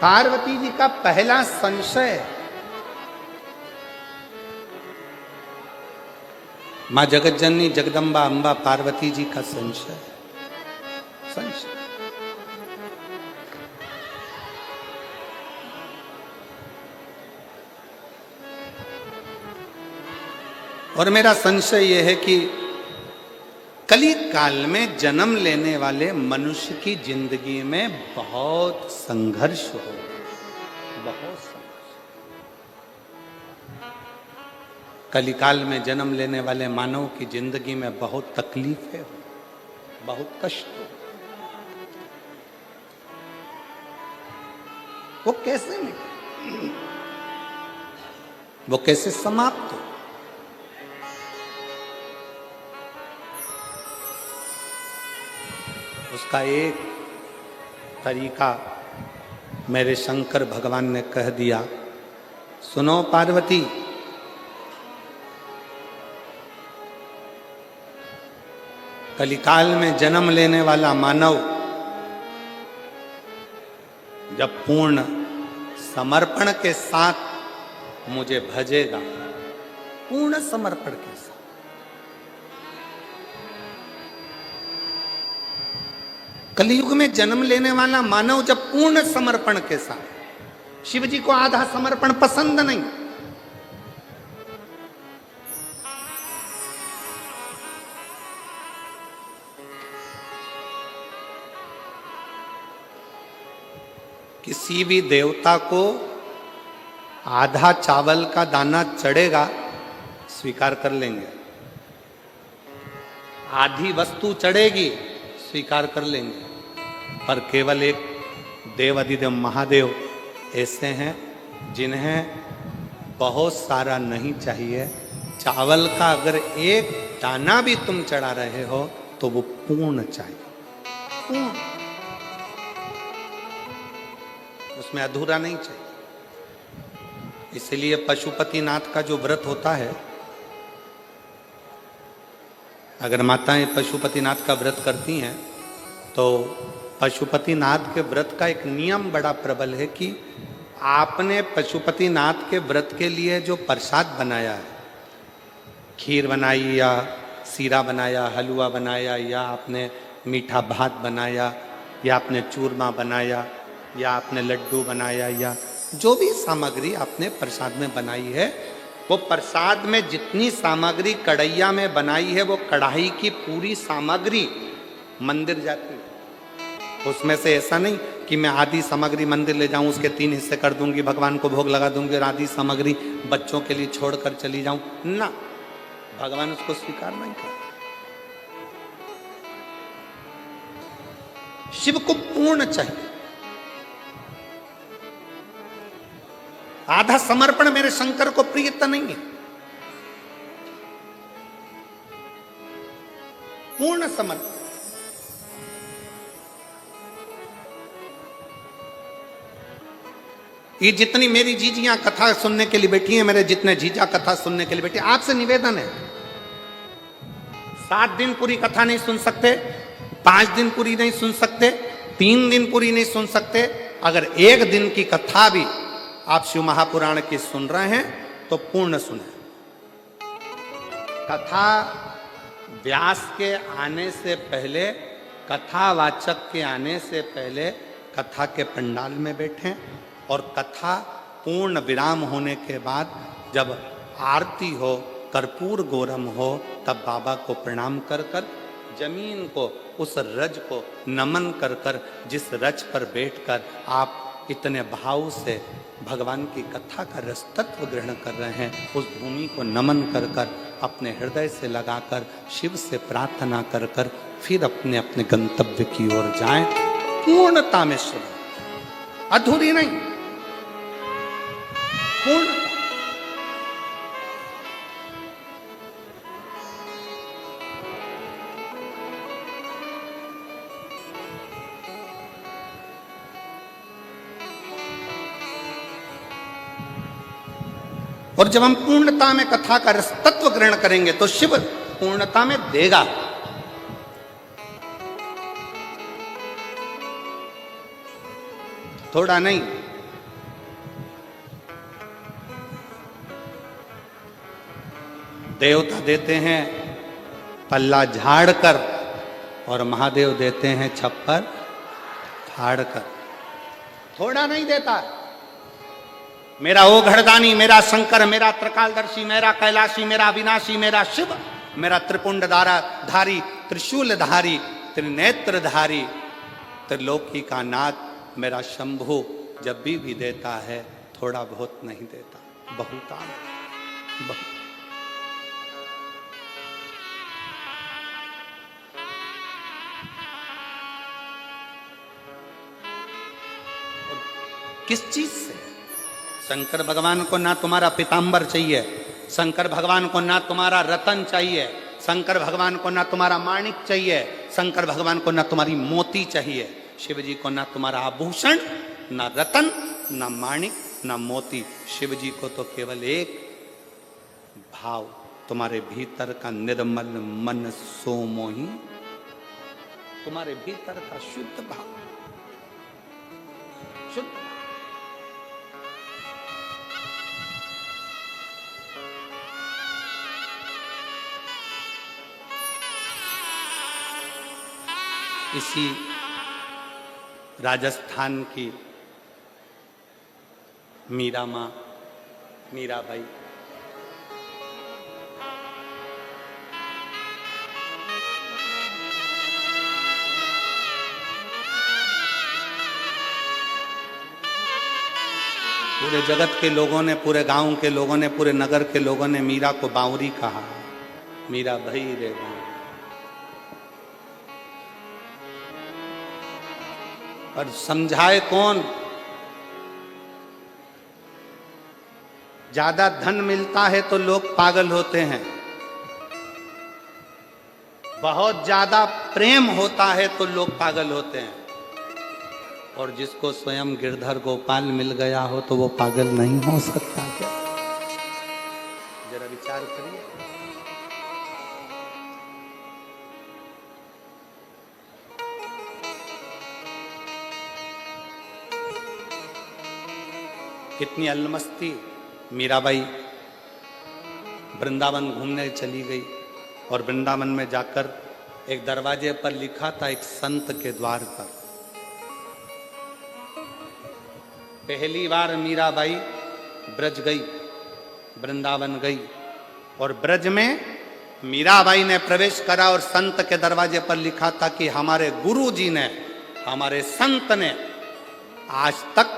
पार्वती जी का पहला संशय, मां जगत जननी जगदम्बा अंबा पार्वती जी का संशय, संशय। और मेरा संशय यह है कि कली काल में जन्म लेने वाले मनुष्य की जिंदगी में बहुत संघर्ष हो, बहुत संघर्ष। कलिकाल में जन्म लेने वाले मानव की जिंदगी में बहुत तकलीफें हो, बहुत कष्ट हो। वो कैसे निकले, वो कैसे समाप्त हो। उसका एक तरीका मेरे शंकर भगवान ने कह दिया, सुनो पार्वती, कलिकाल में जन्म लेने वाला मानव जब पूर्ण समर्पण के साथ मुझे भजेगा, पूर्ण समर्पण के साथ, कलियुग में जन्म लेने वाला मानव जब पूर्ण समर्पण के साथ, शिव जी को आधा समर्पण पसंद नहीं, किसी भी देवता को आधा चावल का दाना चढ़ेगा स्वीकार कर लेंगे, आधी वस्तु चढ़ेगी स्वीकार कर लेंगे, पर केवल एक देव अधिदेव महादेव ऐसे हैं जिन्हें बहुत सारा नहीं चाहिए। चावल का अगर एक दाना भी तुम चढ़ा रहे हो तो वो पूर्ण चाहिए, पूर्ण, उसमें अधूरा नहीं चाहिए। इसलिए पशुपतिनाथ का जो व्रत होता है, अगर माताएं पशुपतिनाथ का व्रत करती हैं तो पशुपतिनाथ के व्रत का एक नियम बड़ा प्रबल है कि आपने पशुपतिनाथ के व्रत के लिए जो प्रसाद बनाया है, खीर बनाई या सीरा बनाया, हलवा बनाया, या आपने मीठा भात बनाया, या आपने चूरमा बनाया, या आपने लड्डू बनाया, या जो भी सामग्री आपने प्रसाद में बनाई है, वो प्रसाद में जितनी सामग्री कढ़ैया में बनाई है वो कढ़ाई की पूरी सामग्री मंदिर जाती है। उसमें से ऐसा नहीं कि मैं आधी सामग्री मंदिर ले जाऊं, उसके 3 हिस्से कर दूंगी, भगवान को भोग लगा दूंगी और आधी सामग्री बच्चों के लिए छोड़कर चली जाऊं, ना, भगवान उसको स्वीकार नहीं करते। शिव को पूर्ण चाहिए। आधा समर्पण मेरे शंकर को प्रियता नहीं है, पूर्ण समर्पण। ये जितनी मेरी जीजियां कथा सुनने के लिए बैठी हैं, मेरे जितने जीजा कथा सुनने के लिए बैठे, आपसे निवेदन है, 7 दिन पूरी कथा नहीं सुन सकते, 5 दिन पूरी नहीं सुन सकते, 3 दिन पूरी नहीं सुन सकते, अगर 1 दिन की कथा भी आप शिव महापुराण की सुन रहे हैं तो पूर्ण सुने। कथा व्यास के आने से पहले, कथावाचक के आने से पहले कथा के पंडाल में बैठें, और कथा पूर्ण विराम होने के बाद जब आरती हो, कर्पूर गौरम हो, तब बाबा को प्रणाम कर कर, जमीन को, उस रज को नमन कर कर, जिस रज पर बैठकर आप इतने भाव से भगवान की कथा का रस तत्व ग्रहण कर रहे हैं, उस भूमि को नमन कर कर, अपने हृदय से लगाकर, शिव से प्रार्थना कर कर, फिर अपने अपने गंतव्य की ओर जाएं, पूर्णता में शिव, अधूरी नहीं, पूर्ण। और जब हम पूर्णता में कथा का रस तत्व ग्रहण करेंगे तो शिव पूर्णता में देगा। थोड़ा नहीं, देवता देते हैं पल्ला झाड़ कर और महादेव देते हैं छप्पर फाड़ कर, थोड़ा नहीं देता। मेरा ओ घड़दानी, मेरा शंकर, मेरा त्रिकालदर्शी, मेरा कैलाशी, मेरा अविनाशी, मेरा शिव, मेरा त्रिपुंड धारी, त्रिशूल धारी, त्रिनेत्र धारी, त्रिलोकी का नाथ मेरा शंभु जब भी देता है, थोड़ा बहुत नहीं देता, बहुत बहुत। किस चीज से? शंकर भगवान को ना तुम्हारा पीतांबर चाहिए, शंकर भगवान को ना तुम्हारा रतन चाहिए, शंकर भगवान को ना तुम्हारा माणिक चाहिए, शंकर भगवान को ना तुम्हारी मोती चाहिए, शिव जी को ना तुम्हारा आभूषण, ना रतन, ना माणिक, ना मोती। शिव जी को तो केवल एक भाव, तुम्हारे भीतर का निर्मल मन सो मोही तुम्हारे भीतर का शुद्ध भाव, शुद्ध भाव। इसी राजस्थान की मीरा माँ, मीराबाई, पूरे जगत के लोगों ने, पूरे गांव के लोगों ने, पूरे नगर के लोगों ने मीरा को बावरी कहा। मीरा भाई रे बावरी। पर समझाए कौन? ज्यादा धन मिलता है तो लोग पागल होते हैं, बहुत ज्यादा प्रेम होता है तो लोग पागल होते हैं, और जिसको स्वयं गिरधर गोपाल मिल गया हो तो वो पागल नहीं हो सकता क्या? जरा विचार करिए। कितनी अलमस्ती। मीराबाई वृंदावन घूमने चली गई और वृंदावन में जाकर एक दरवाजे पर लिखा था, एक संत के द्वार पर। पहली बार मीराबाई ब्रज गई, वृंदावन गई, और ब्रज में मीराबाई ने प्रवेश करा और संत के दरवाजे पर लिखा था कि हमारे गुरु जी ने, हमारे संत ने आज तक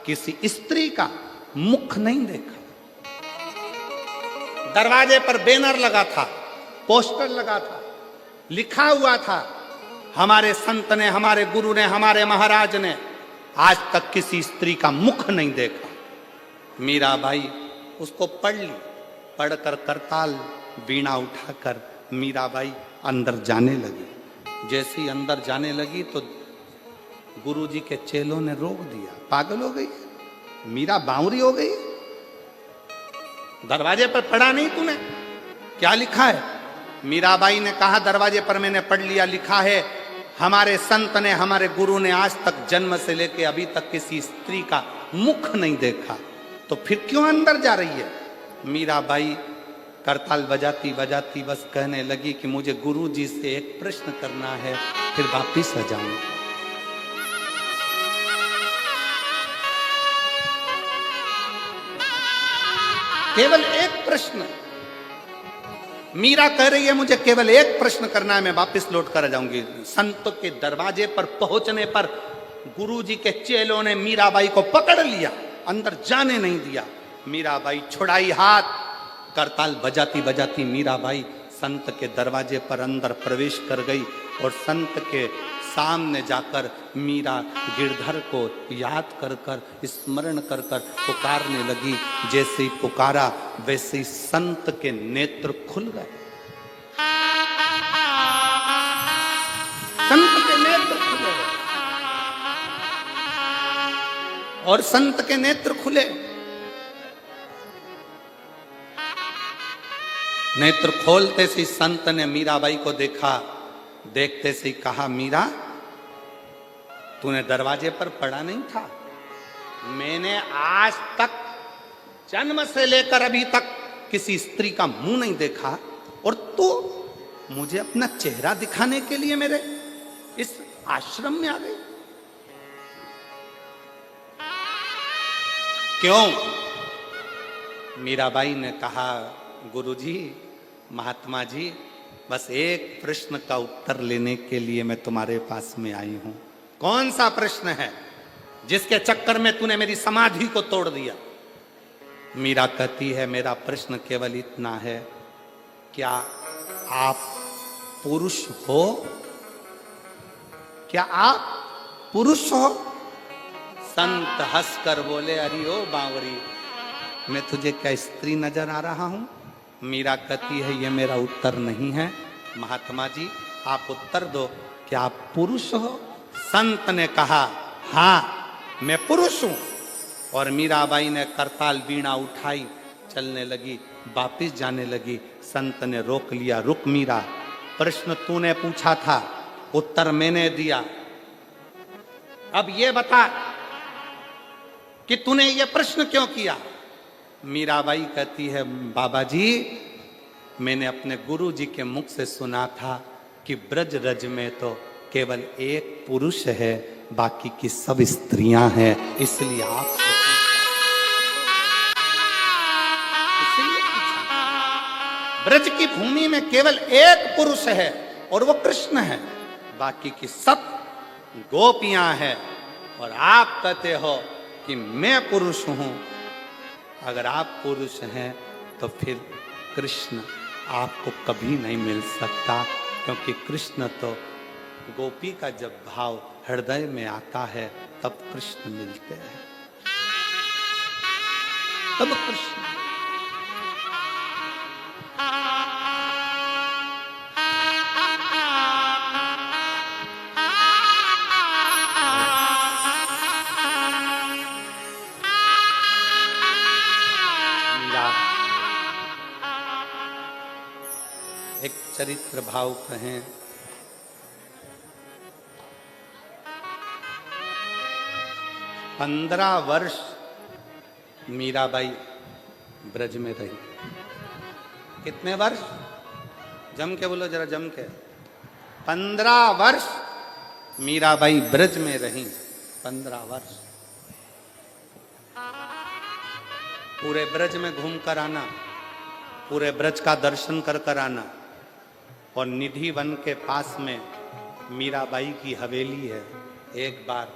किसी स्त्री का मुख नहीं देखा। दरवाजे पर बैनर लगा था, पोस्टर लगा था, लिखा हुआ था, हमारे संत ने, हमारे गुरु ने, हमारे महाराज ने आज तक किसी स्त्री का मुख नहीं देखा। मीराबाई उसको पढ़ ली, पढ़कर करताल वीणा उठाकर मीराबाई अंदर जाने लगी। जैसे ही अंदर जाने लगी तो गुरुजी के चेलों ने रोक दिया। पागल हो गई, मीरा बावरी हो गई, दरवाजे पर पढ़ा नहीं तूने? क्या लिखा है? मीराबाई ने कहा, दरवाजे पर मैंने पढ़ लिया, लिखा है हमारे संत ने, हमारे गुरु ने आज तक जन्म से लेके अभी तक किसी स्त्री का मुख नहीं देखा, तो फिर क्यों अंदर जा रही है? मीराबाई करताल बजाती बजाती बस कहने लगी कि मुझे गुरु जी से एक प्रश्न करना है, फिर वापिस आ जाऊंगी। केवल एक प्रश्न। मीरा कह रही है मुझे केवल एक प्रश्न करना है, मैं वापस लौट कर आ जाऊंगी। संत के दरवाजे पर पहुंचने पर गुरुजी के चेलों ने मीराबाई को पकड़ लिया, अंदर जाने नहीं दिया। मीराबाई छुड़ाई हाथ, करताल बजाती बजाती मीराबाई संत के दरवाजे पर अंदर प्रवेश कर गई और संत के सामने जाकर मीरा गिरधर को याद कर कर, स्मरण कर कर पुकारने लगी। जैसे ही पुकारा वैसे ही संत के नेत्र खुल गए। संत के नेत्र खुले और संत के नेत्र खुले। नेत्र खोलते से संत ने मीराबाई को देखा, देखते से ही कहा, मीरा तूने दरवाजे पर पड़ा नहीं था? मैंने आज तक जन्म से लेकर अभी तक किसी स्त्री का मुंह नहीं देखा, और तू मुझे अपना चेहरा दिखाने के लिए मेरे इस आश्रम में आ गई? क्यों? मीराबाई ने कहा, गुरुजी, महात्मा जी, बस एक प्रश्न का उत्तर लेने के लिए मैं तुम्हारे पास में आई हूं। कौन सा प्रश्न है जिसके चक्कर में तूने मेरी समाधि को तोड़ दिया? मीरा कहती है, मेरा प्रश्न केवल इतना है, क्या आप पुरुष हो? क्या आप पुरुष हो? संत हंसकर बोले, अरे ओ बावरी, मैं तुझे क्या स्त्री नजर आ रहा हूं? मीरा कहती है, ये मेरा उत्तर नहीं है, महात्मा जी आप उत्तर दो, क्या आप पुरुष हो? संत ने कहा, हाँ मैं पुरुष हूं। और मीराबाई ने करताल वीणा उठाई, चलने लगी, वापिस जाने लगी। संत ने रोक लिया, रुक मीरा, प्रश्न तूने पूछा था उत्तर मैंने दिया। अब ये बता कि तूने ये प्रश्न क्यों किया? मीराबाई कहती है, बाबा जी मैंने अपने गुरु जी के मुख से सुना था कि ब्रज रज में तो केवल एक पुरुष है, बाकी की सब स्त्रियां हैं, इसलिए आप ब्रज की भूमि में केवल एक पुरुष है और वो कृष्ण है, बाकी की सब गोपियां हैं। और आप कहते हो कि मैं पुरुष हूं। अगर आप पुरुष हैं तो फिर कृष्ण आपको कभी नहीं मिल सकता, क्योंकि कृष्ण तो गोपी का जब भाव हृदय में आता है तब कृष्ण मिलते हैं, तब कृष्ण। एक चरित्र भाव कहें, पंद्रह वर्ष मीराबाई ब्रज में रही। कितने वर्ष? जम के बोलो जरा, जम के। 15 वर्ष मीराबाई ब्रज में रही। 15 वर्ष पूरे ब्रज में घूम कर आना, पूरे ब्रज का दर्शन कर कर आना। और निधि वन के पास में मीराबाई की हवेली है। एक बार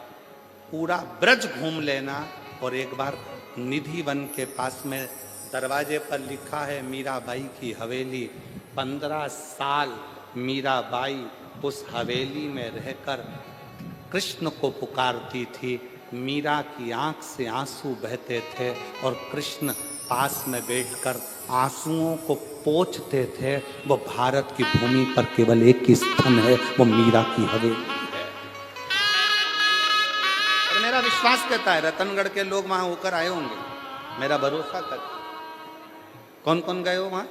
पूरा ब्रज घूम लेना और एक बार निधि वन के पास में दरवाजे पर लिखा है मीराबाई की हवेली। 15 साल मीराबाई उस हवेली में रहकर कृष्ण को पुकारती थी। मीरा की आंख से आंसू बहते थे और कृष्ण पास में बैठकर आंसुओं को पोंछते थे। वो भारत की भूमि पर केवल एक ही स्थान है, वो मीरा की हवेली है। और मेरा विश्वास कहता है रतनगढ़ के लोग वहां होकर आए होंगे, मेरा भरोसा कर। कौन कौन गए हो वहां?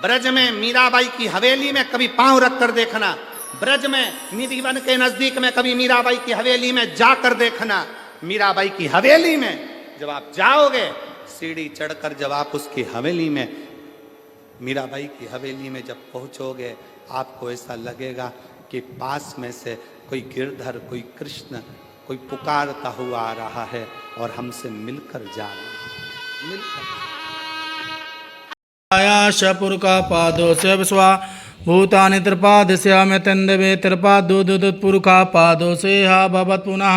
ब्रज में मीराबाई की हवेली में कभी पांव रख कर देखना। ब्रज में निधि वन के नजदीक में कभी मीराबाई की हवेली में जाकर देखना। मीराबाई की हवेली में जब आप जाओगे, सीढ़ी चढ़कर जब आप उसकी हवेली में, मीराबाई की हवेली में जब पहुंचोगे, आपको ऐसा लगेगा कि पास में से कोई गिरधर, कोई कृष्ण, कोई पुकारता हुआ आ रहा है और हमसे मिलकर जा रहा है। मिलकर शपुर का पादो से विश्वा भूतानि त्रिपादस्याम्य तंदवे त्रिपादुदुदुत्पुर का पादो से हा भवत् पुनः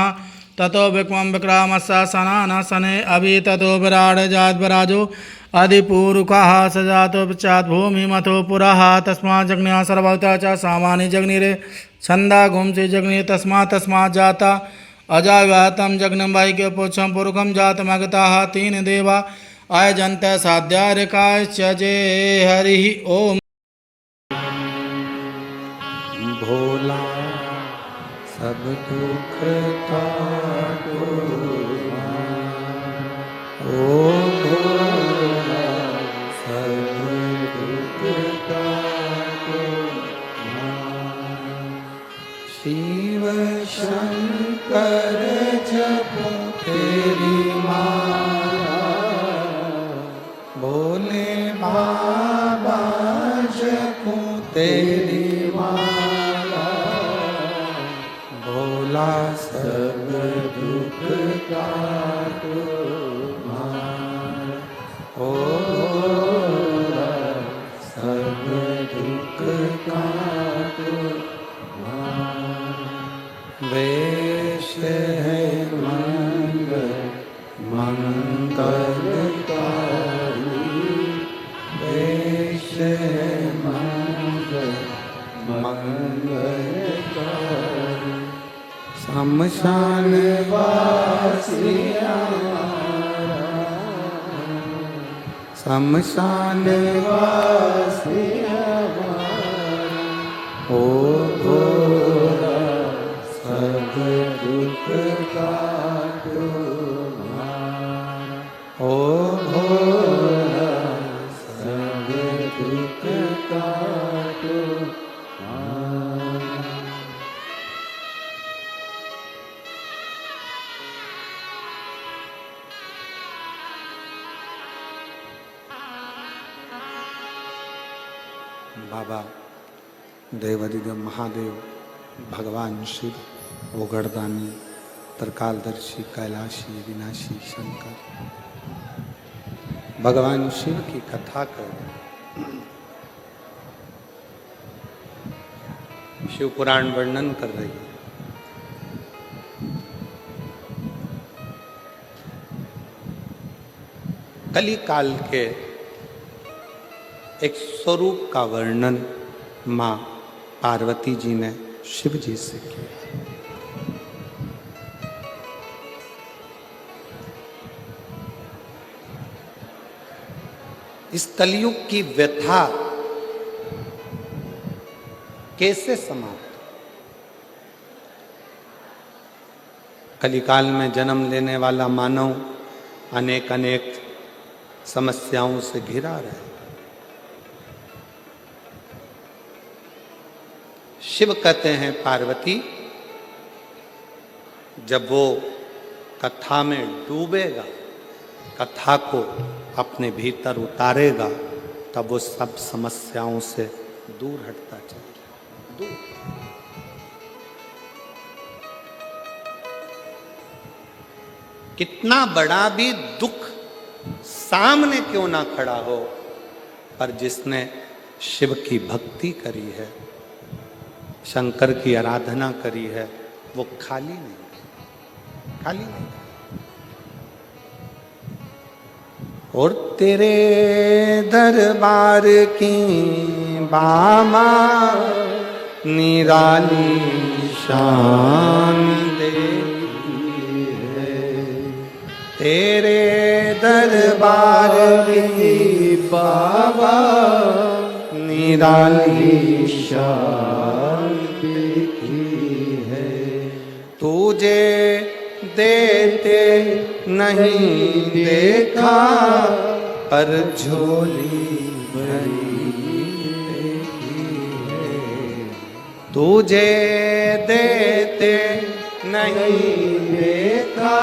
ततो विक्रम विक्रामस्सा सनान सने अभि ततो विराड जात विराजो अधिपूरुखः सजातो पश्चात् भूमि मथो पुरः तस्मात् जग्न्या सर्वत्र च सामानि जग्निरे छंदा गुंसि जग्नि तस्मात् जाता अजाव्यातम जग्नं वैक्य पुच्छं पुरुखं जातमगताः तीन देवा आयजन्त साध्यारिकाश्च जे हरिः ओम। भोला सब दुख काटो, ओ भोला सब दुख काटो। शिव शंकर जपो तेरी माला, भोले बाबा जपो तेरी माला। भोला सब दुख काटो ओ भोला सब दुख काटो। वेश है मंगल मंगलकारी, वेश है मंगल मंगलकारी। शमशान वासी हमारा, शमशान वासी हमारा। ओ भोला सब दुख काटो हमारा, ओ भोला सब दुख काटो हमारा। बाबा देवादिदेव महादेव, भगवान शिव, ओगड़दानी, तरकालदर्शी, कैलाशी, विनाशी शंकर, भगवान शिव की कथा कर, शिव पुराण वर्णन कर रही है। कली काल के एक स्वरूप का वर्णन मां पार्वती जी ने शिव जी से किया। इस कलयुग की व्यथा कैसे समाप्त? कलिकाल में जन्म लेने वाला मानव अनेक अनेक समस्याओं से घिरा रहे। शिव कहते हैं पार्वती, जब वो कथा में डूबेगा, कथा को अपने भीतर उतारेगा, तब वो सब समस्याओं से दूर हटता चलेगा। दूर। कितना बड़ा भी दुख सामने क्यों ना खड़ा हो, पर जिसने शिव की भक्ति करी है, शंकर की आराधना करी है, वो खाली नहीं, खाली नहीं। और तेरे दरबार की बामा निराली शान देखी है, तेरे दरबार की बाबा निराली शान देखी है। तुझे देते नहीं देखा, पर झोली भरी देखी है। तुझे देते नहीं देखा,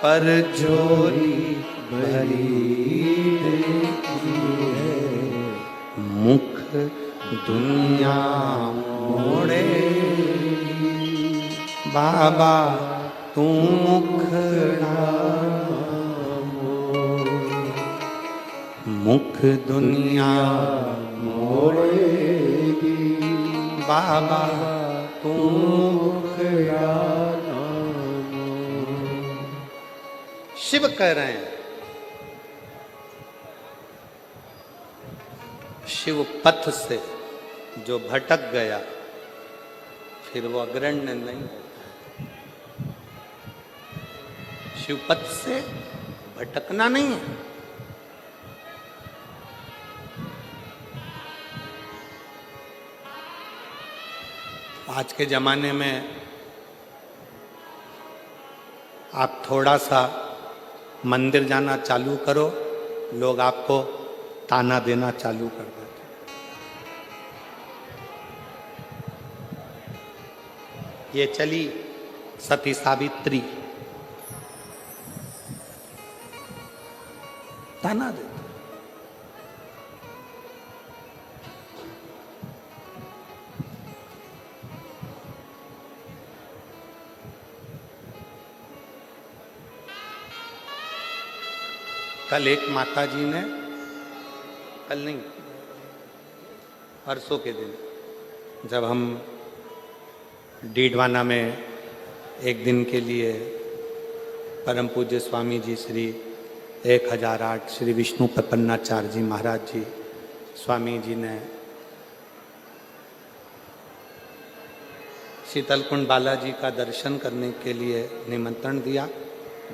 पर झोली भरी देखी है। मुख दुनिया मोड़े बाबा, तू मुखड़ा मोड़। मुख दुनिया मोड़ेगी बाबा, तू मुखड़ा मोड़। शिव कह रहे हैं, शिव पथ से जो भटक गया, फिर वो अग्रण्य नहीं होता। शिवपथ से भटकना नहीं है। आज के जमाने में आप थोड़ा सा मंदिर जाना चालू करो, लोग आपको ताना देना चालू कर देते। ये चली सती सावित्री, ताना देते। कल एक माता जी ने, कल नहीं परसों के दिन, जब हम डीडवाना में एक दिन के लिए परम पूज्य स्वामी जी श्री 1008 श्री विष्णु प्रपन्नाचार्य जी महाराज जी स्वामी जी ने शीतलकुंड बालाजी का दर्शन करने के लिए निमंत्रण दिया।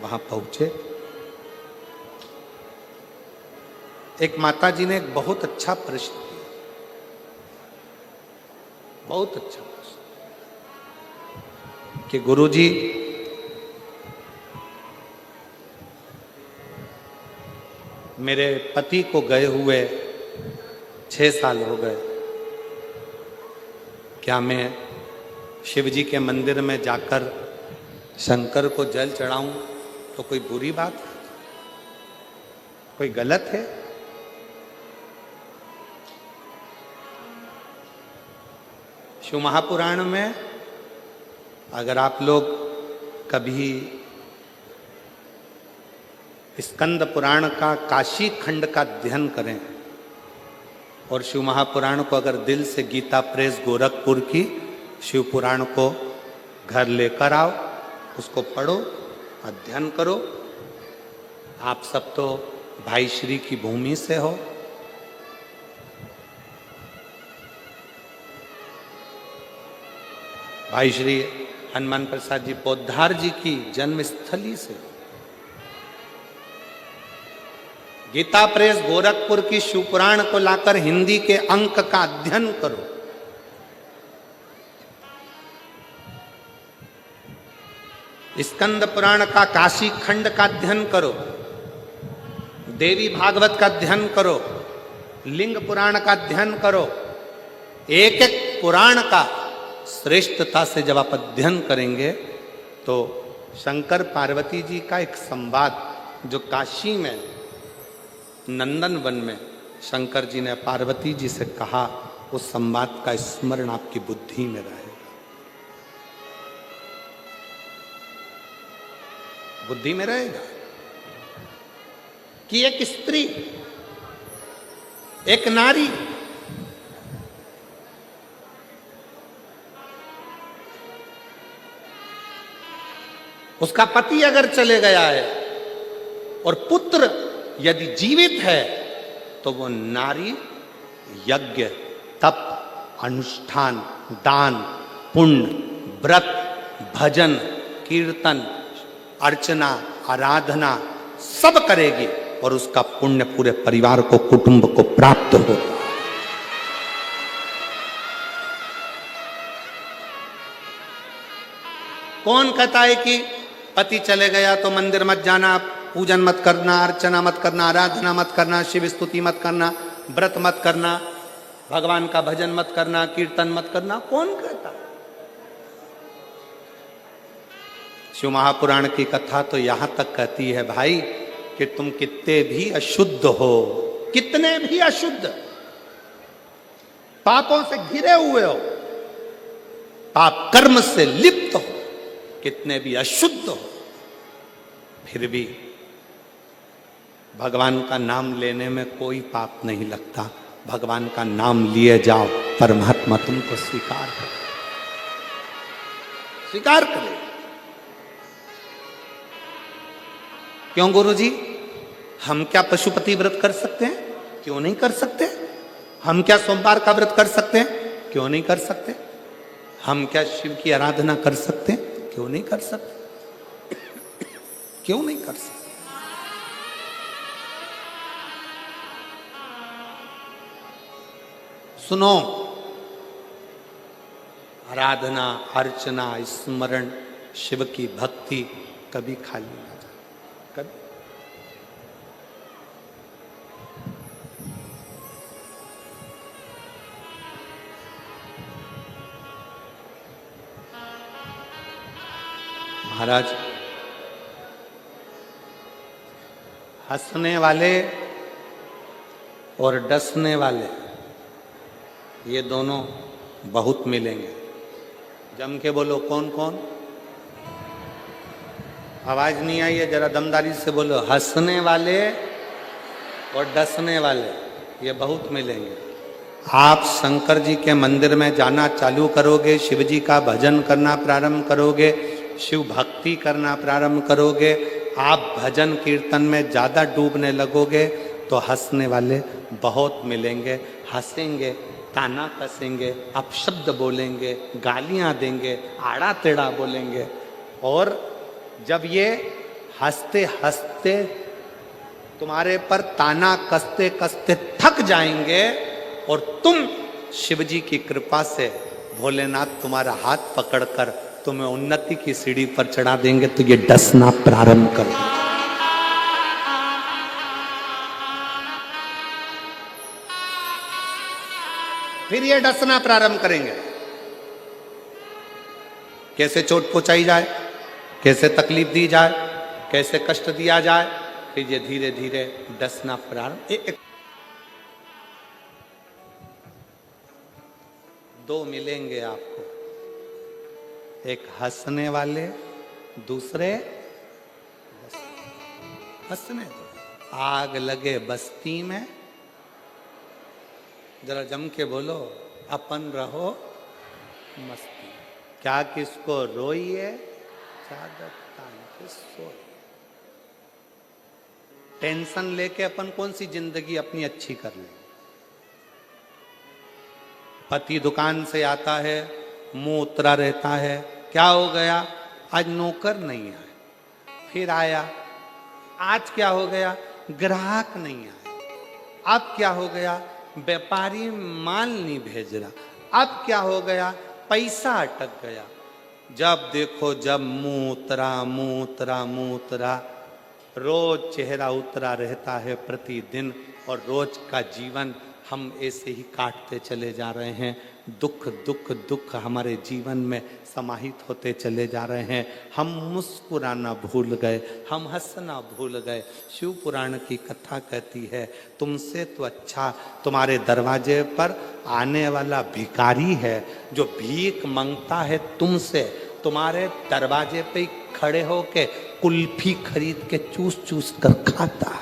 वहाँ पहुँचे। एक माता जी ने एक बहुत अच्छा प्रश्न किया, बहुत अच्छा प्रश्न, कि गुरुजी मेरे पति को गए हुए 6 साल हो गए, क्या मैं शिव जी के मंदिर में जाकर शंकर को जल चढ़ाऊं तो कोई बुरी बात है, कोई गलत है? शिव महापुराण में अगर आप लोग कभी स्कंद पुराण का काशी खंड का अध्ययन करें और शिव महापुराण को अगर दिल से गीता प्रेस गोरखपुर की शिव पुराण को घर लेकर आओ, उसको पढ़ो, अध्ययन करो। आप सब तो भाई श्री की भूमि से हो। भाई श्री हनुमान प्रसाद जी पोद्दार जी की जन्मस्थली से। गीता प्रेस गोरखपुर की शिव पुराण को लाकर हिंदी के अंक का अध्ययन करो। स्कंद पुराण का काशी खंड का अध्ययन करो, देवी भागवत का अध्ययन करो, लिंग पुराण का अध्ययन करो। एक एक पुराण का श्रेष्ठता से जब आप अध्ययन करेंगे तो शंकर पार्वती जी का एक संवाद जो काशी में नंदन वन में शंकर जी ने पार्वती जी से कहा, उस संवाद का स्मरण आपकी बुद्धि में रहेगा। बुद्धि में रहेगा कि एक स्त्री, एक नारी उसका पति अगर चले गया है और पुत्र यदि जीवित है तो वो नारी यज्ञ, तप, अनुष्ठान, दान, पुण्य, व्रत, भजन, कीर्तन, अर्चना, आराधना सब करेगी और उसका पुण्य पूरे परिवार को, कुटुंब को प्राप्त हो। कौन कहता है कि पति चले गया तो मंदिर मत जाना, पूजन मत करना, अर्चना मत करना, आराधना मत करना, शिव स्तुति मत करना, व्रत मत करना, भगवान का भजन मत करना, कीर्तन मत करना? कौन कहता? शिव महापुराण की कथा तो यहां तक कहती है भाई कि तुम कितने भी अशुद्ध हो, कितने भी अशुद्ध, पापों से घिरे हुए हो, पाप कर्म से लिप्त हो, कितने भी अशुद्ध हो, फिर भी भगवान का नाम लेने में कोई पाप नहीं लगता। भगवान का नाम लिए जाओ, परमात्मा तुमको स्वीकार करे, स्वीकार करे। क्यों गुरुजी? हम क्या पशुपति व्रत कर सकते हैं? क्यों नहीं कर सकते? हम क्या सोमवार का व्रत कर सकते हैं? क्यों नहीं कर सकते? हम क्या शिव की आराधना कर सकते हैं? क्यों नहीं कर सकते? क्यों नहीं कर सकते? सुनो, आराधना, अर्चना, स्मरण, शिव की भक्ति कभी खाली ना जाए, कभी। महाराज, हंसने वाले और डसने वाले ये दोनों बहुत मिलेंगे। जम के बोलो, कौन कौन? आवाज नहीं आई है, जरा दमदारी से बोलो। हंसने वाले और डसने वाले ये बहुत मिलेंगे। आप शंकर जी के मंदिर में जाना चालू करोगे, शिव जी का भजन करना प्रारंभ करोगे, शिव भक्ति करना प्रारंभ करोगे, आप भजन कीर्तन में ज़्यादा डूबने लगोगे तो हंसने वाले बहुत मिलेंगे। हंसेंगे, ताना कसेंगे, अपशब्द बोलेंगे, गालियां देंगे, आड़ा टेढ़ा बोलेंगे। और जब ये हंसते हंसते तुम्हारे पर ताना कसते कसते थक जाएंगे और तुम शिव जी की कृपा से भोलेनाथ तुम्हारा हाथ पकड़कर तुम्हें उन्नति की सीढ़ी पर चढ़ा देंगे तो ये डसना प्रारंभ कर दो। फिर ये डसना प्रारंभ करेंगे। कैसे चोट पहुंचाई जाए, कैसे तकलीफ दी जाए, कैसे कष्ट दिया जाए, फिर ये धीरे धीरे डसना प्रारंभ। दो मिलेंगे आपको, एक हंसने वाले, दूसरे हंसने दो। आग लगे बस्ती में, जरा जम के बोलो, अपन रहो मस्ती। क्या किसको रोइए, चादर तान के सोइए। टेंशन लेके अपन कौन सी जिंदगी अपनी अच्छी कर लेंगे। पति दुकान से आता है, मुंह उतरा रहता है, क्या हो गया, आज नौकर नहीं आया। फिर आया, आज क्या हो गया, ग्राहक नहीं आया। अब क्या हो गया, व्यापारी माल नहीं भेज रहा। अब क्या हो गया, पैसा अटक गया। जब देखो जब मुंह उतरा, मुंह उतरा, मुंह उतरा। रोज चेहरा उतरा रहता है प्रतिदिन, और रोज का जीवन हम ऐसे ही काटते चले जा रहे हैं। दुख दुख दुख हमारे जीवन में समाहित होते चले जा रहे हैं। हम मुस्कुराना भूल गए, हम हंसना भूल गए। शिव पुराण की कथा कहती है, तुमसे तो अच्छा तुम्हारे दरवाजे पर आने वाला भिखारी है, जो भीख मांगता है तुमसे, तुम्हारे दरवाजे पे खड़े होके कुल्फी खरीद के चूस चूस कर खाता है।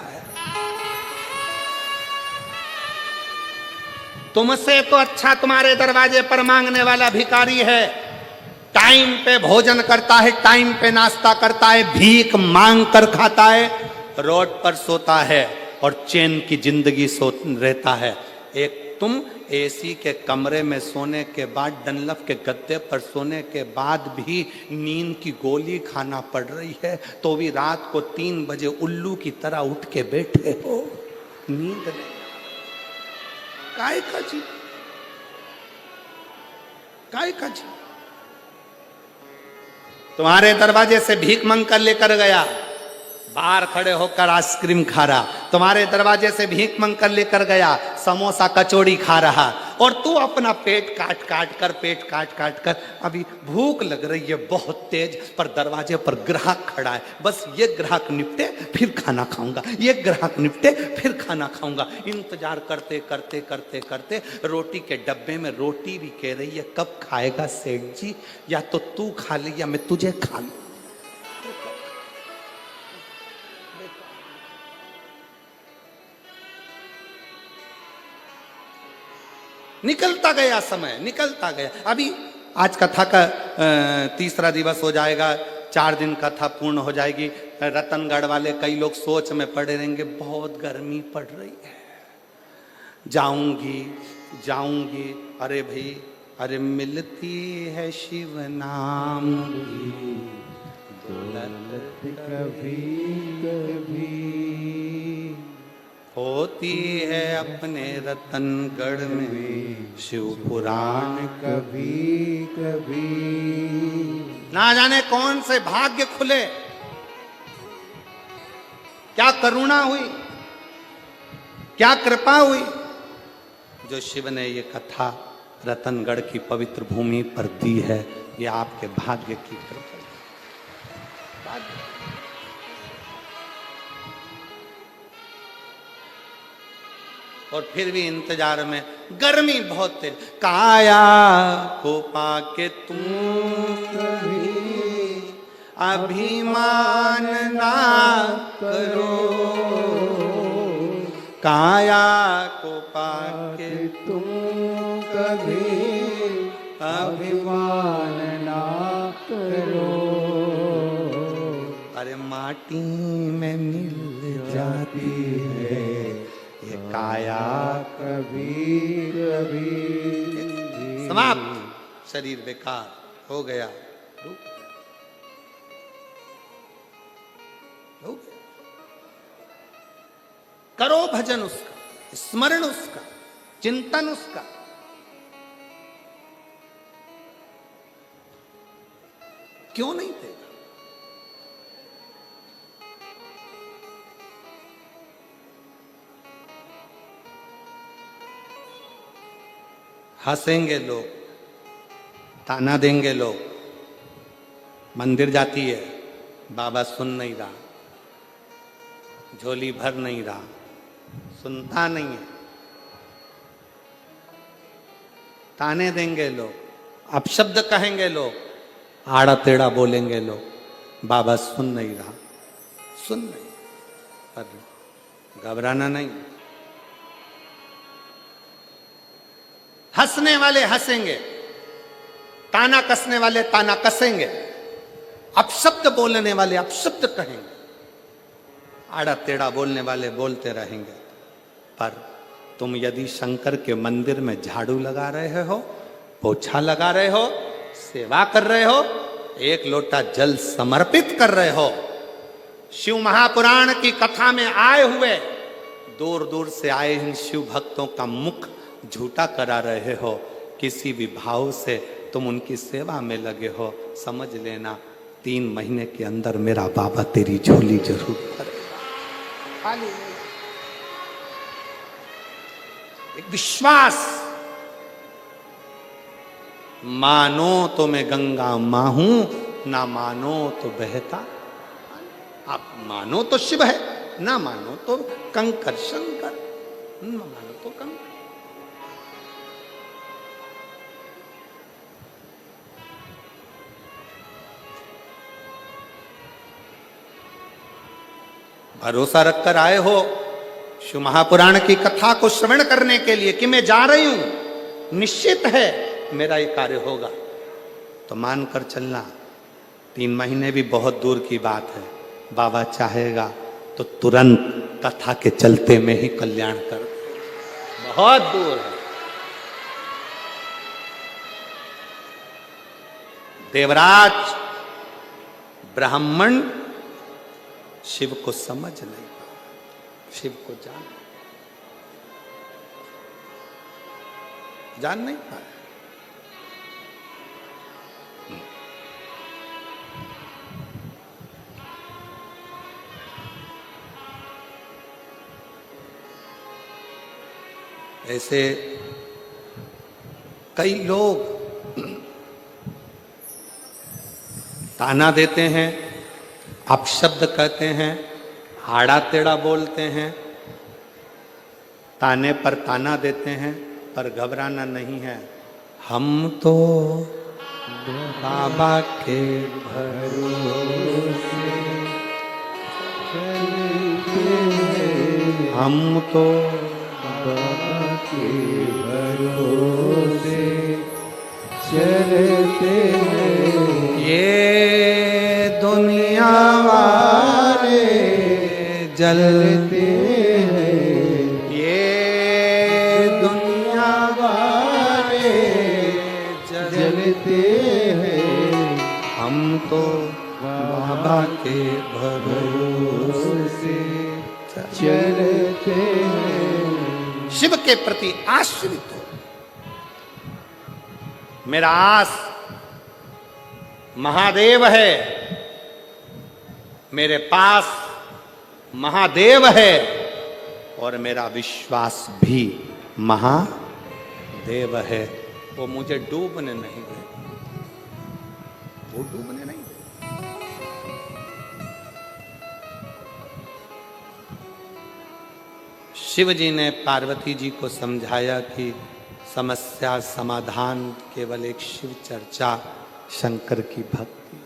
तुमसे तो अच्छा तुम्हारे दरवाजे पर मांगने वाला भिखारी है, टाइम पे भोजन करता है, टाइम पे नाश्ता करता है, भीख मांग कर खाता है, रोड पर सोता है और चैन की जिंदगी रहता है। एक तुम एसी के कमरे में सोने के बाद, डनलप के गद्दे पर सोने के बाद भी नींद की गोली खाना पड़ रही है, तो भी रात को 3 बजे उल्लू की तरह उठ के बैठे हो। नींद नहीं, काय का जी, काय का जी। तुम्हारे दरवाजे से भीख मांग कर लेकर गया, बाहर खड़े होकर आइसक्रीम खा रहा। तुम्हारे दरवाजे से भीख मांग कर लेकर गया, समोसा कचौड़ी खा रहा, और तू अपना पेट काट काट कर अभी भूख लग रही है बहुत तेज, पर दरवाजे पर ग्राहक खड़ा है। बस ये ग्राहक निपटे फिर खाना खाऊंगा, ये ग्राहक निपटे फिर खाना खाऊंगा। इंतजार करते करते करते करते रोटी के डब्बे में रोटी भी कह रही है, कब खाएगा सेठ जी, या तो तू खा ले या मैं तुझे खा लूं। निकलता गया समय, निकलता गया। अभी आज कथा का 3रा दिवस हो जाएगा, 4 दिन कथा पूर्ण हो जाएगी। रतनगढ़ वाले कई लोग सोच में पड़े रहेंगे, बहुत गर्मी पड़ रही है, जाऊंगी जाऊंगी। अरे भाई, अरे मिलती है शिव नाम की दौलत कभी कभी, होती है अपने रतनगढ़ में शिव पुराण कभी कभी। ना जाने कौन से भाग्य खुले, क्या करुणा हुई, क्या कृपा हुई, जो शिव ने ये कथा रतनगढ़ की पवित्र भूमि पर दी है। ये आपके भाग्य की कृपा। और फिर भी इंतजार में, गर्मी बहुत तेज। काया को पाके तुम कभी अभिमान ना करो, काया को पाके तुम कभी अभिमान ना करो। अरे माटी में मिल जाती है ये काया कभी कभी। समाप्त, शरीर बेकार हो गया, करो भजन उसका, स्मरण उसका, चिंतन उसका। क्यों नहीं देगा? हंसेंगे लोग, ताना देंगे लोग। मंदिर जाती है, बाबा सुन नहीं रहा, झोली भर नहीं रहा, सुनता नहीं है। ताने देंगे लोग, अपशब्द कहेंगे लोग, आड़ा टेढ़ा बोलेंगे लोग, बाबा सुन नहीं रहा, सुन नहीं, पर घबराना नहीं। हंसने वाले हंसेंगे, ताना कसने वाले ताना कसेंगे, अपशब्द बोलने वाले अपशब्द कहेंगे, आड़ा टेढ़ा बोलने वाले बोलते रहेंगे। पर तुम यदि शंकर के मंदिर में झाड़ू लगा रहे हो, पोछा लगा रहे हो, सेवा कर रहे हो, एक लोटा जल समर्पित कर रहे हो, शिव महापुराण की कथा में आए हुए दूर दूर से आए इन शिव भक्तों का मुख झूठा करा रहे हो, किसी भी भाव से तुम उनकी सेवा में लगे हो, समझ लेना 3 महीने के अंदर मेरा बाबा तेरी झोली जरूर भरेगा। एक विश्वास, मानो तो मैं गंगा मां हूं, ना मानो तो बहता। आप मानो तो शिव है, ना मानो तो कंकर शंकर, ना मानो तो कंकर। भरोसा रखकर आए हो शिव महापुराण की कथा को श्रवण करने के लिए कि मैं जा रही हूं, निश्चित है मेरा ये कार्य होगा, तो मानकर चलना। 3 महीने भी बहुत दूर की बात है, बाबा चाहेगा तो तुरंत कथा के चलते में ही कल्याण कर, बहुत दूर है। देवराज ब्राह्मण शिव को समझ नहीं पाया, शिव को जान नहीं पाया। ऐसे कई लोग ताना देते हैं, अपशब्द कहते हैं, आड़ा टेढ़ा बोलते हैं, ताने पर ताना देते हैं, पर घबराना नहीं है। हम तो बाबा के भरोसे, हम तो बाबा के भरोसे चलते हैं। ये दुनिया वाले जलते हैं, ये दुनिया वाले जलते हैं, हम तो बाबा के भरोसे चलते हैं। शिव के प्रति आश्रित हो। मेरा आस महादेव है, मेरे पास महादेव है, और मेरा विश्वास भी महादेव है। वो मुझे डूबने नहीं दे, वो डूबने नहीं दे। शिव जी ने पार्वती जी को समझाया कि समस्या समाधान केवल एक शिव चर्चा, शंकर की भक्ति।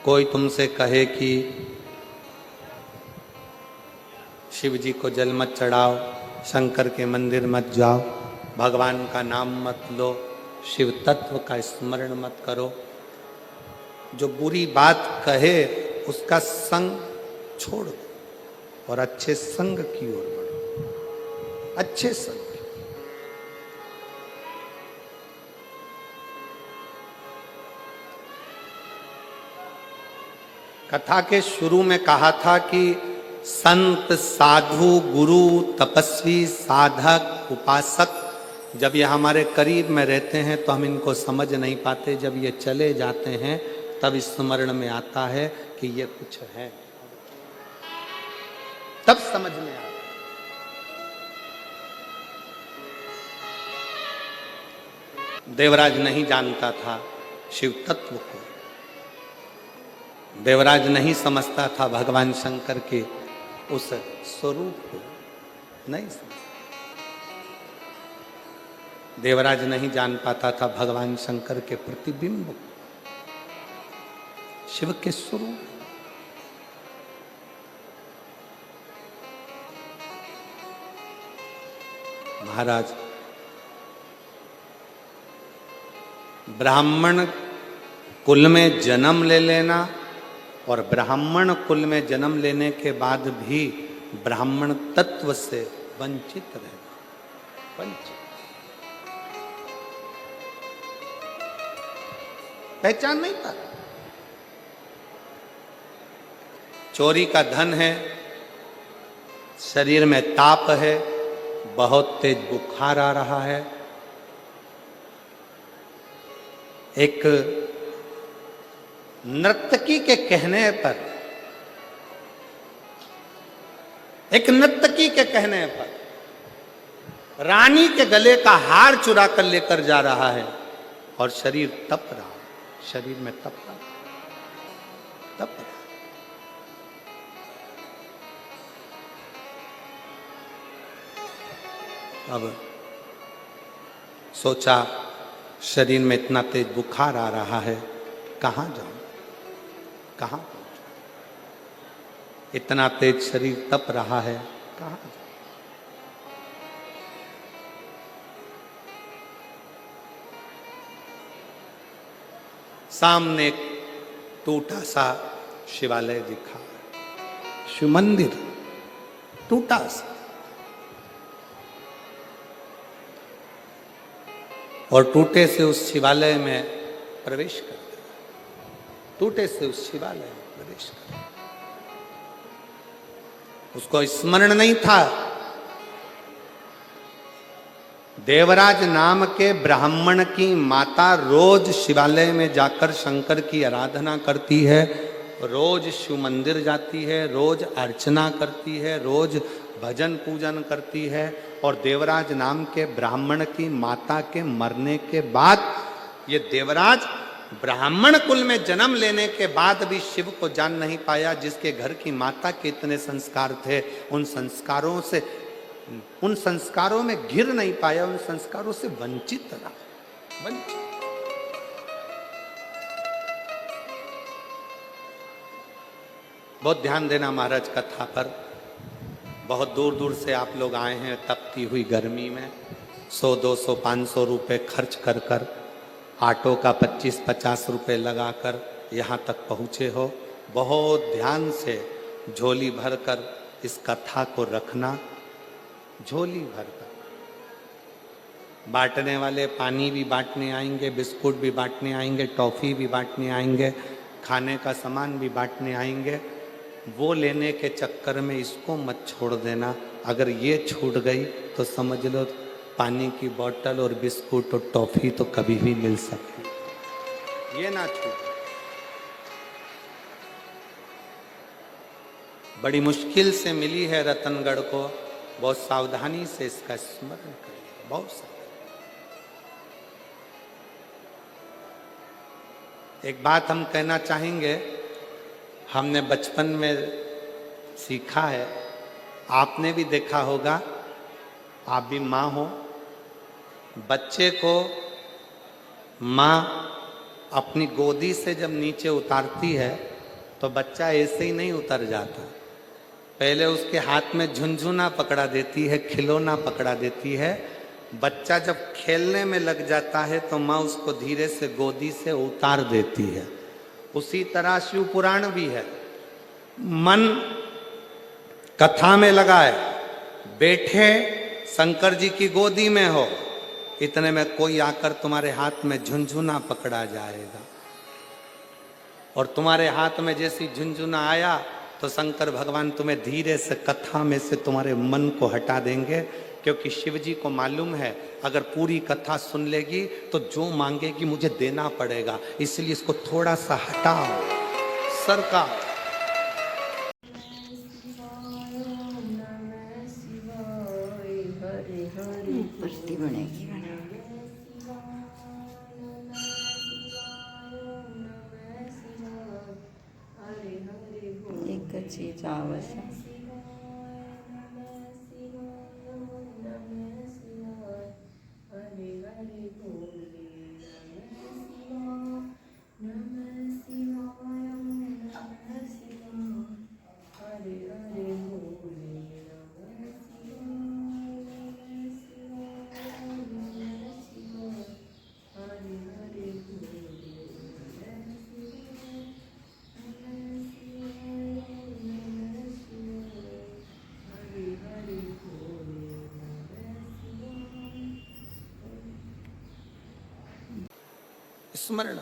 कोई तुमसे कहे कि शिव जी को जल मत चढ़ाओ, शंकर के मंदिर मत जाओ, भगवान का नाम मत लो, शिव तत्व का स्मरण मत करो, जो बुरी बात कहे उसका संग छोड़ दो और अच्छे संग की ओर बढ़ो, अच्छे संग। कथा के शुरू में कहा था कि संत, साधु, गुरु, तपस्वी, साधक, उपासक जब ये हमारे करीब में रहते हैं तो हम इनको समझ नहीं पाते, जब ये चले जाते हैं तब स्मरण में आता है कि ये कुछ है, तब समझ में आता है। देवराज नहीं जानता था शिव तत्व को, देवराज नहीं समझता था भगवान शंकर के उस स्वरूप को, नहीं समझता। देवराज नहीं जान पाता था भगवान शंकर के प्रतिबिंब, शिव के स्वरूप। महाराज, ब्राह्मण कुल में जन्म ले लेना और ब्राह्मण कुल में जन्म लेने के बाद भी ब्राह्मण तत्व से वंचित रहना, वंचित, पहचान नहीं पाता। चोरी का धन है, शरीर में ताप है, बहुत तेज बुखार आ रहा है, एक नर्तकी के कहने पर, एक नर्तकी के कहने पर रानी के गले का हार चुरा कर लेकर जा रहा है और शरीर तप रहा है, शरीर में तप रहा, तप रहा। अब सोचा शरीर में इतना तेज बुखार आ रहा है, कहाँ जाऊं, कहाँ पहुंचूं, इतना तेज शरीर तप रहा है, कहाँ जाऊं। सामने एक टूटा सा शिवालय दिखा, शिव मंदिर टूटा सा, और टूटे से उस शिवालय में प्रवेश कर दिया, टूटे से उस शिवालय में प्रवेश कर दिया। उसको स्मरण नहीं था देवराज नाम के ब्राह्मण की माता रोज शिवालय में जाकर शंकर की आराधना करती है, रोज शिव मंदिर जाती है, रोज अर्चना करती है, रोज भजन पूजन करती है। और देवराज नाम के ब्राह्मण की माता के मरने के बाद ये देवराज ब्राह्मण कुल में जन्म लेने के बाद भी शिव को जान नहीं पाया, जिसके घर की माता के इतने संस्कार थे, उन संस्कारों में गिर नहीं पाया, उन संस्कारों से वंचित रहा, वंचित। बहुत ध्यान देना महाराज कथा पर। बहुत दूर दूर से आप लोग आए हैं, तपती हुई गर्मी में 100, 200, 500 रुपए खर्च कर कर, ऑटो का 25-50 रुपए लगाकर यहाँ तक पहुँचे हो। बहुत ध्यान से झोली भरकर इस कथा को रखना, झोली भरकर। बांटने वाले पानी भी बांटने आएंगे, बिस्कुट भी बांटने आएंगे, टॉफ़ी भी बांटने आएंगे, खाने का सामान भी बांटने आएंगे। वो लेने के चक्कर में इसको मत छोड़ देना। अगर ये छूट गई तो समझ लो पानी की बोतल और बिस्कुट और टॉफ़ी तो कभी भी मिल सकती, ये ना छूट। बड़ी मुश्किल से मिली है रतनगढ़ को, बहुत सावधानी से इसका स्मरण करिए, बहुत सावधानी। एक बात हम कहना चाहेंगे, हमने बचपन में सीखा है, आपने भी देखा होगा, आप भी माँ हो, बच्चे को माँ अपनी गोदी से जब नीचे उतारती है तो बच्चा ऐसे ही नहीं उतर जाता। पहले उसके हाथ में झुनझुना पकड़ा देती है, खिलौना पकड़ा देती है। बच्चा जब खेलने में लग जाता है तो माँ उसको धीरे से गोदी से उतार देती है। उसी तरह शिव पुराण भी है। मन कथा में लगाए, बैठे शंकर जी की गोदी में हो, इतने में कोई आकर तुम्हारे हाथ में झुनझुना पकड़ा जाएगा, और तुम्हारे हाथ में जैसी झुनझुना आया तो शंकर भगवान तुम्हें धीरे से कथा में से तुम्हारे मन को हटा देंगे, क्योंकि शिव जी को मालूम है अगर पूरी कथा सुन लेगी तो जो मांगेगी मुझे देना पड़ेगा, इसलिए इसको थोड़ा सा हटाओ, सरकाओ। पट्टी बनेगी एक चीज आवश्यक। हरे स्मरण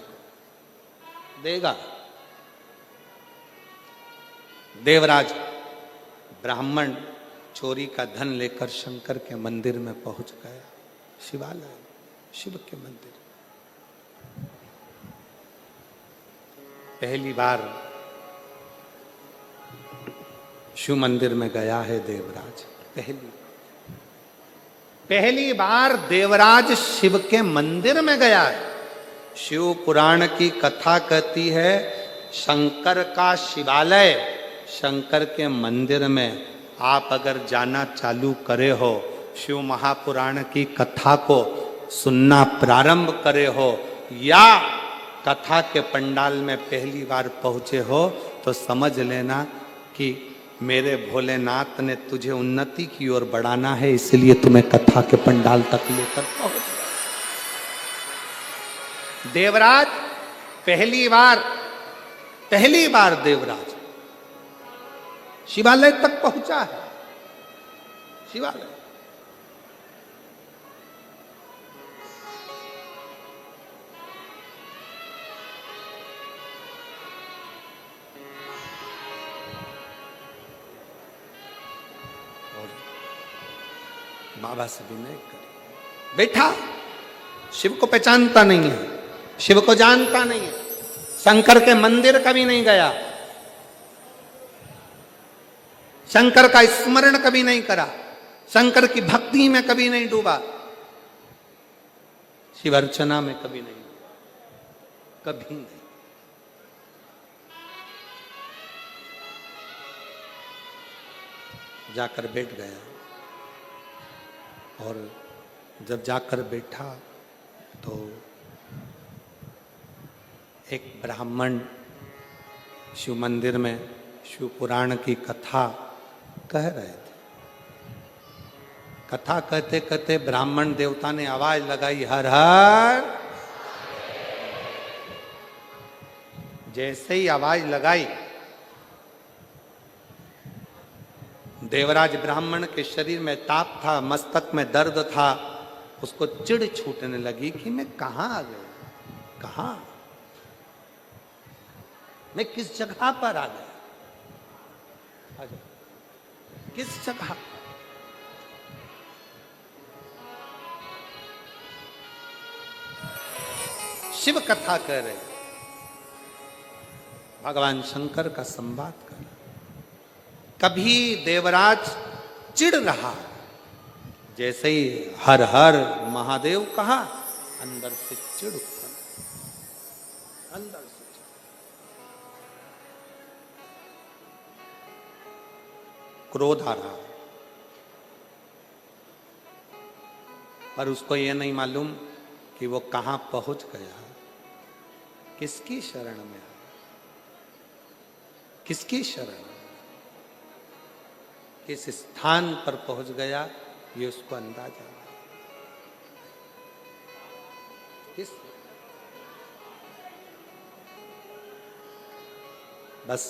देगा। देवराज ब्राह्मण चोरी का धन लेकर शंकर के मंदिर में पहुंच गया। शिवालय, शिव के मंदिर। पहली बार शिव मंदिर में गया है देवराज। पहली बार देवराज शिव के मंदिर में गया है। शिव पुराण की कथा कहती है शंकर का शिवालय, शंकर के मंदिर में आप अगर जाना चालू करे हो, शिव महापुराण की कथा को सुनना प्रारंभ करे हो, या कथा के पंडाल में पहली बार पहुंचे हो, तो समझ लेना कि मेरे भोलेनाथ ने तुझे उन्नति की ओर बढ़ाना है, इसलिए तुम्हें कथा के पंडाल तक लेकर पहुंच गया। देवराज पहली बार देवराज शिवालय तक पहुंचा है। शिवालय बाबा से विनय करे। बैठा, शिव को पहचानता नहीं है, शिव को जानता नहीं है, शंकर के मंदिर कभी नहीं गया, शंकर का स्मरण कभी नहीं करा, शंकर की भक्ति में कभी नहीं डूबा, शिव अर्चना में कभी नहीं, कभी नहीं। जाकर बैठ गया, और जब जाकर बैठा तो एक ब्राह्मण शिव मंदिर में शिव पुराण की कथा कह रहे थे। कथा कहते कहते ब्राह्मण देवता ने आवाज लगाई, हर हर। जैसे ही आवाज लगाई, देवराज ब्राह्मण के शरीर में ताप था, मस्तक में दर्द था, उसको चिढ़ छूटने लगी कि मैं कहां आ गया, कहां, मैं किस जगह पर आ गया, किस जगह। शिव कथा कह रहे, भगवान शंकर का संवाद कर रहे। कभी देवराज चिढ़ रहा, जैसे ही हर हर महादेव कहा, अंदर से चिढ़ उत्पन्न, अंदर से क्रोध आ रहा, पर उसको यह नहीं मालूम कि वो कहां पहुंच गया, किसकी शरण में, किसकी शरण, किस स्थान पर पहुंच गया, ये उसको अंदाजा किस, बस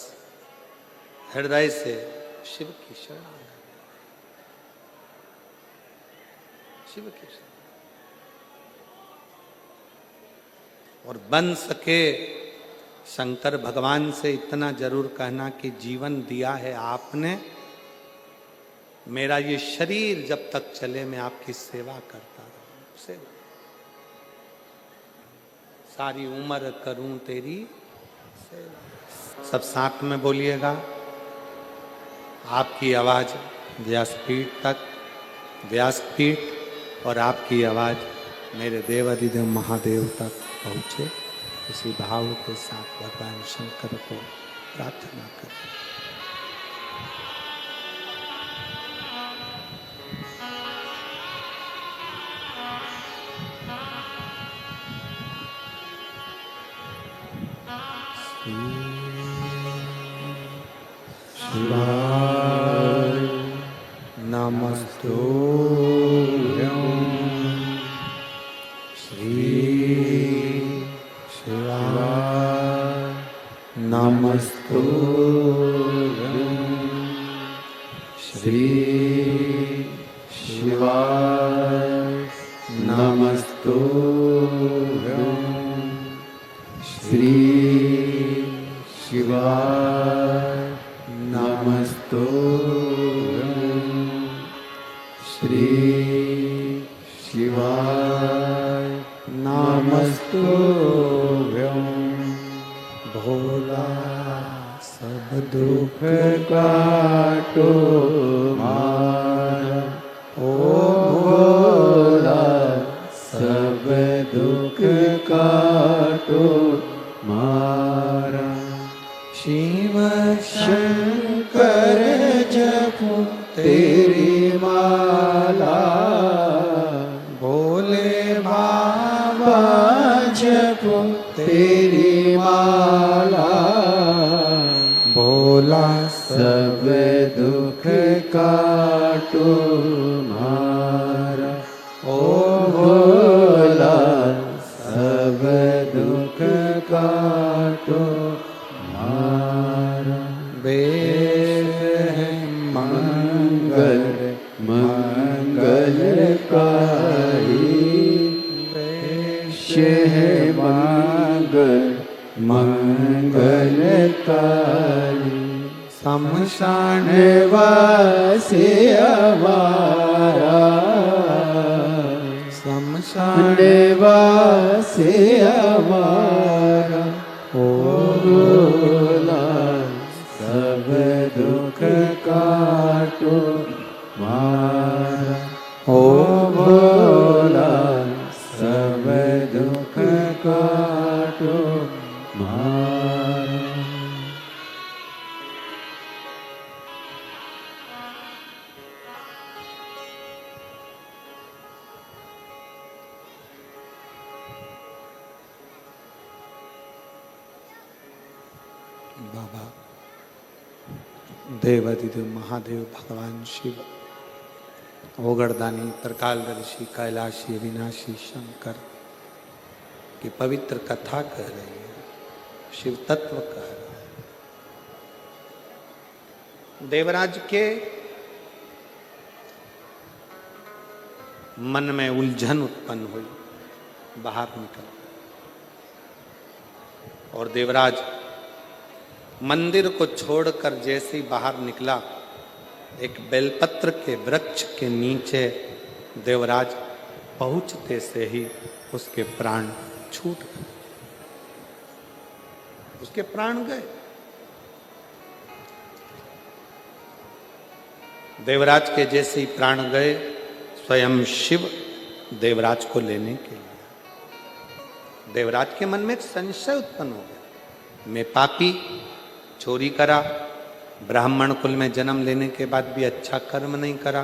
हृदय से शिव की शरण, शिव की शरण। और बन सके शंकर भगवान से इतना जरूर कहना कि जीवन दिया है आपने, मेरा ये शरीर जब तक चले मैं आपकी सेवा करता रहूं, सेवा, सारी उम्र करूं तेरी सेवा। सब साथ में बोलिएगा, आपकी आवाज व्यासपीठ तक, व्यासपीठ और आपकी आवाज मेरे देवाधिदेव महादेव तक पहुंचे, इसी भाव के साथ भगवान शंकर को प्रार्थना करें। शिवाय नमस्तुभ्यं, श्री शिवाय नमस्तुभ्यं, श्री शिवाय नमस्तुभ्यं, श्री शिवाय नमस्तुभ्यं श्री शिवाय नमस्तुभ्यं भोला सब दुख काटो मारा ओ भोला सब दुख काटो मारा शिव शंकर जपो तेरी माला भोले बाबा जपो तेरी माला भोला सब दुख काटो मारा ओ भोला सब दुख काटो मारा वेद है मंगल मंगलकारी है मंगल मंगलकारी शमशान वासी हमारा शमशान वासी हमारा ओ भोला सब दुख काटो मारा ओ भोला सब दुख काटो मारा बाबा देवाधिदेव महादेव भगवान शिव ओगरदानी त्रिकालदर्शी कैलाशी अविनाशी शंकर की पवित्र कथा कह रही है, शिव तत्व कह रहा है। देवराज के मन में उलझन उत्पन्न हुई, बाहर निकल और देवराज मंदिर को छोड़कर जैसे ही बाहर निकला, एक बेलपत्र के वृक्ष के नीचे देवराज पहुंचते से ही उसके प्राण छूट गए, उसके प्राण गए। देवराज के जैसे ही प्राण गए, स्वयं शिव देवराज को लेने के लिए। देवराज के मन में एक संशय उत्पन्न हो गया, मैं पापी, चोरी करा, ब्राह्मण कुल में जन्म लेने के बाद भी अच्छा कर्म नहीं करा,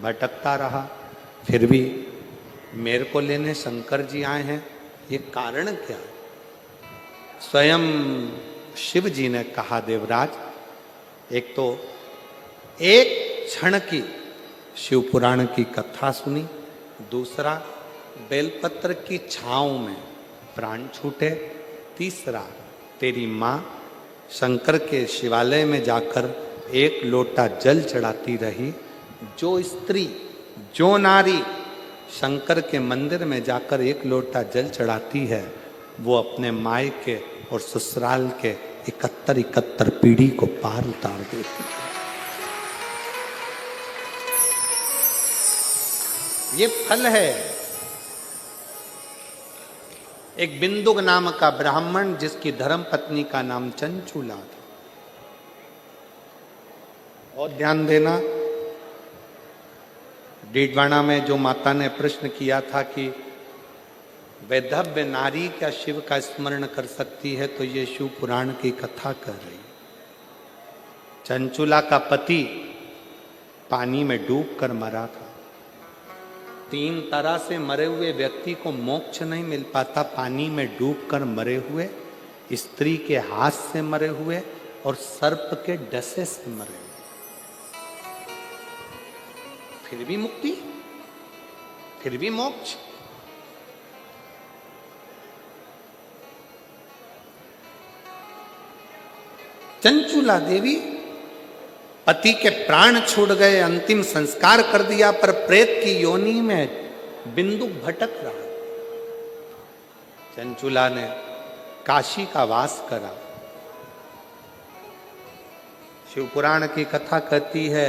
भटकता रहा, फिर भी मेरे को लेने शंकर जी आए हैं, ये कारण क्या है? स्वयं शिव जी ने कहा, देवराज एक तो एक क्षण की शिव पुराण की कथा सुनी, दूसरा बेलपत्र की छांव में प्राण छूटे, तीसरा तेरी माँ शंकर के शिवालय में जाकर एक लोटा जल चढ़ाती रही। जो स्त्री, जो नारी शंकर के मंदिर में जाकर एक लोटा जल चढ़ाती है, वो अपने मायके और ससुराल के 71 पीढ़ी को पार उतार देती है। ये फल है। एक बिंदुक नाम का ब्राह्मण, जिसकी धर्म पत्नी का नाम चंचूला था। और ध्यान देना, डीडवाना में जो माता ने प्रश्न किया था कि वैधव्य नारी क्या शिव का स्मरण कर सकती है, तो ये शिव पुराण की कथा कर रही है। चंचूला का पति पानी में डूबकर मरा था। 3 तरह से मरे हुए व्यक्ति को मोक्ष नहीं मिल पाता, पानी में डूबकर मरे हुए, स्त्री के हाथ से मरे हुए और सर्प के डसे से मरे हुए। फिर भी मुक्ति, फिर भी मोक्ष। चंचूला देवी, पति के प्राण छूट गए, अंतिम संस्कार कर दिया, पर प्रेत की योनि में बिंदु भटक रहा। चंचूला ने काशी का वास करा। शिव पुराण की कथा कहती है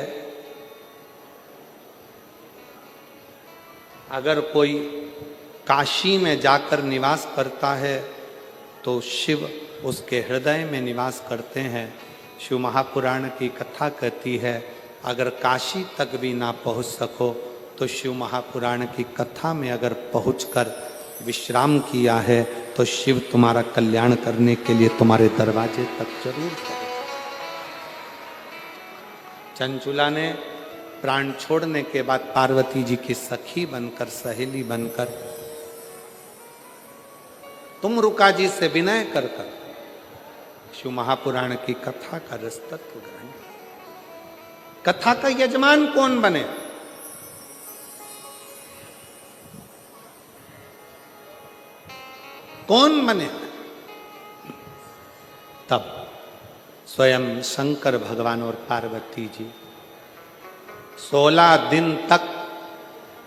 अगर कोई काशी में जाकर निवास करता है तो शिव उसके हृदय में निवास करते हैं। शिव महापुराण की कथा कहती है अगर काशी तक भी ना पहुंच सको तो शिव महापुराण की कथा में अगर पहुंचकर विश्राम किया है तो शिव तुम्हारा कल्याण करने के लिए तुम्हारे दरवाजे तक जरूर पहुंचे। चंचुला ने प्राण छोड़ने के बाद पार्वती जी की सखी बनकर, सहेली बनकर, तुम रुका जी से विनय कर शिव महापुराण की कथा का रसतत्व ग्रहण। कथा का यजमान कौन बने? कौन बने? तब स्वयं शंकर भगवान और पार्वती जी 16 दिन तक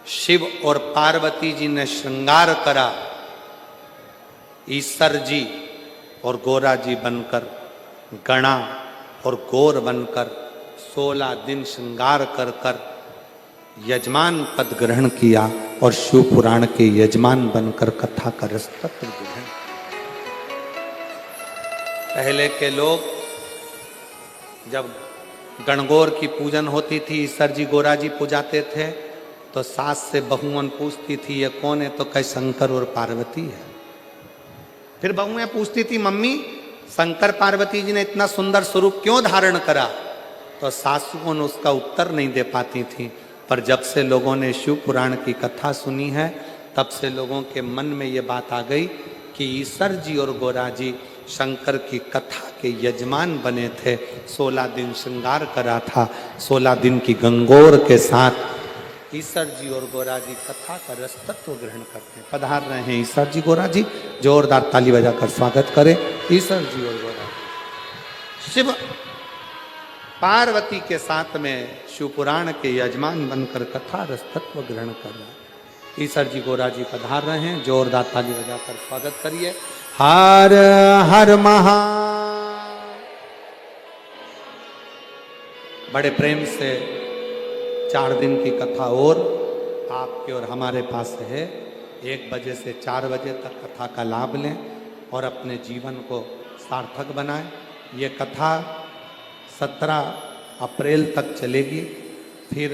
शिव और पार्वती जी ने श्रृंगार करा। ईश्वर जी और गोरा जी बनकर, गणा और गौर बनकर 16 दिन श्रृंगार कर कर यजमान पद ग्रहण किया और शिव पुराण के यजमान बनकर कथा का रसतत्व ग्रहण। पहले के लोग जब गणगौर की पूजन होती थी, ईश्वर जी गोरा जी पूजाते थे, तो सास से बहुवन पूछती थी ये कौन है, तो कहे शंकर और पार्वती है। फिर बहुएं पूछती थी मम्मी शंकर पार्वती जी ने इतना सुंदर स्वरूप क्यों धारण करा, तो सासुओं ने उसका उत्तर नहीं दे पाती थी। पर जब से लोगों ने शिव पुराण की कथा सुनी है तब से लोगों के मन में ये बात आ गई कि ईश्वर जी और गोरा जी शंकर की कथा के यजमान बने थे। 16 दिन श्रृंगार करा था, 16 दिन की गंगोर के साथ ईश्वर जी और गोरा जी कथा का रसतत्व ग्रहण करते हैं। पधार रहे हैं ईश्वर जी, गोरा जी, जोरदार ताली बजाकर स्वागत करें ईश्वर जी और गोरा जी। शिव पार्वती के साथ में शिव पुराण के यजमान बनकर कथा रसतत्व ग्रहण कर रहे हैं। ईश्वर जी गोरा जी पधार रहे हैं, जोरदार ताली बजाकर स्वागत करिए। हर हर महा। बड़े प्रेम से 4 दिन की कथा और आपके और हमारे पास है। 1 बजे से 4 बजे तक कथा का लाभ लें और अपने जीवन को सार्थक बनाएं। ये कथा 17 अप्रैल तक चलेगी, फिर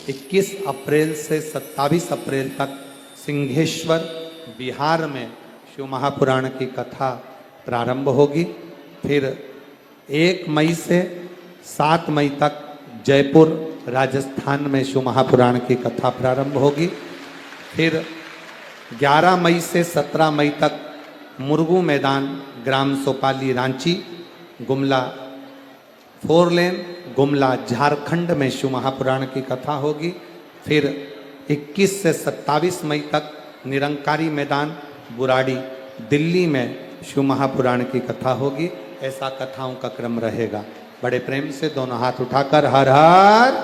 21 अप्रैल से 27 अप्रैल तक सिंहेश्वर बिहार में शिव महापुराण की कथा प्रारंभ होगी। फिर 1 मई से 7 मई तक जयपुर राजस्थान में शिव महापुराण की कथा प्रारंभ होगी। फिर 11 मई से 17 मई तक मुरगू मैदान, ग्राम सोपाली, रांची, गुमला 4 लेन, गुमला झारखंड में शिव महापुराण की कथा होगी। फिर 21 से 27 मई तक निरंकारी मैदान, बुराड़ी, दिल्ली में शिव महापुराण की कथा होगी। ऐसा कथाओं का क्रम रहेगा। बड़े प्रेम से दोनों हाथ उठाकर हर हर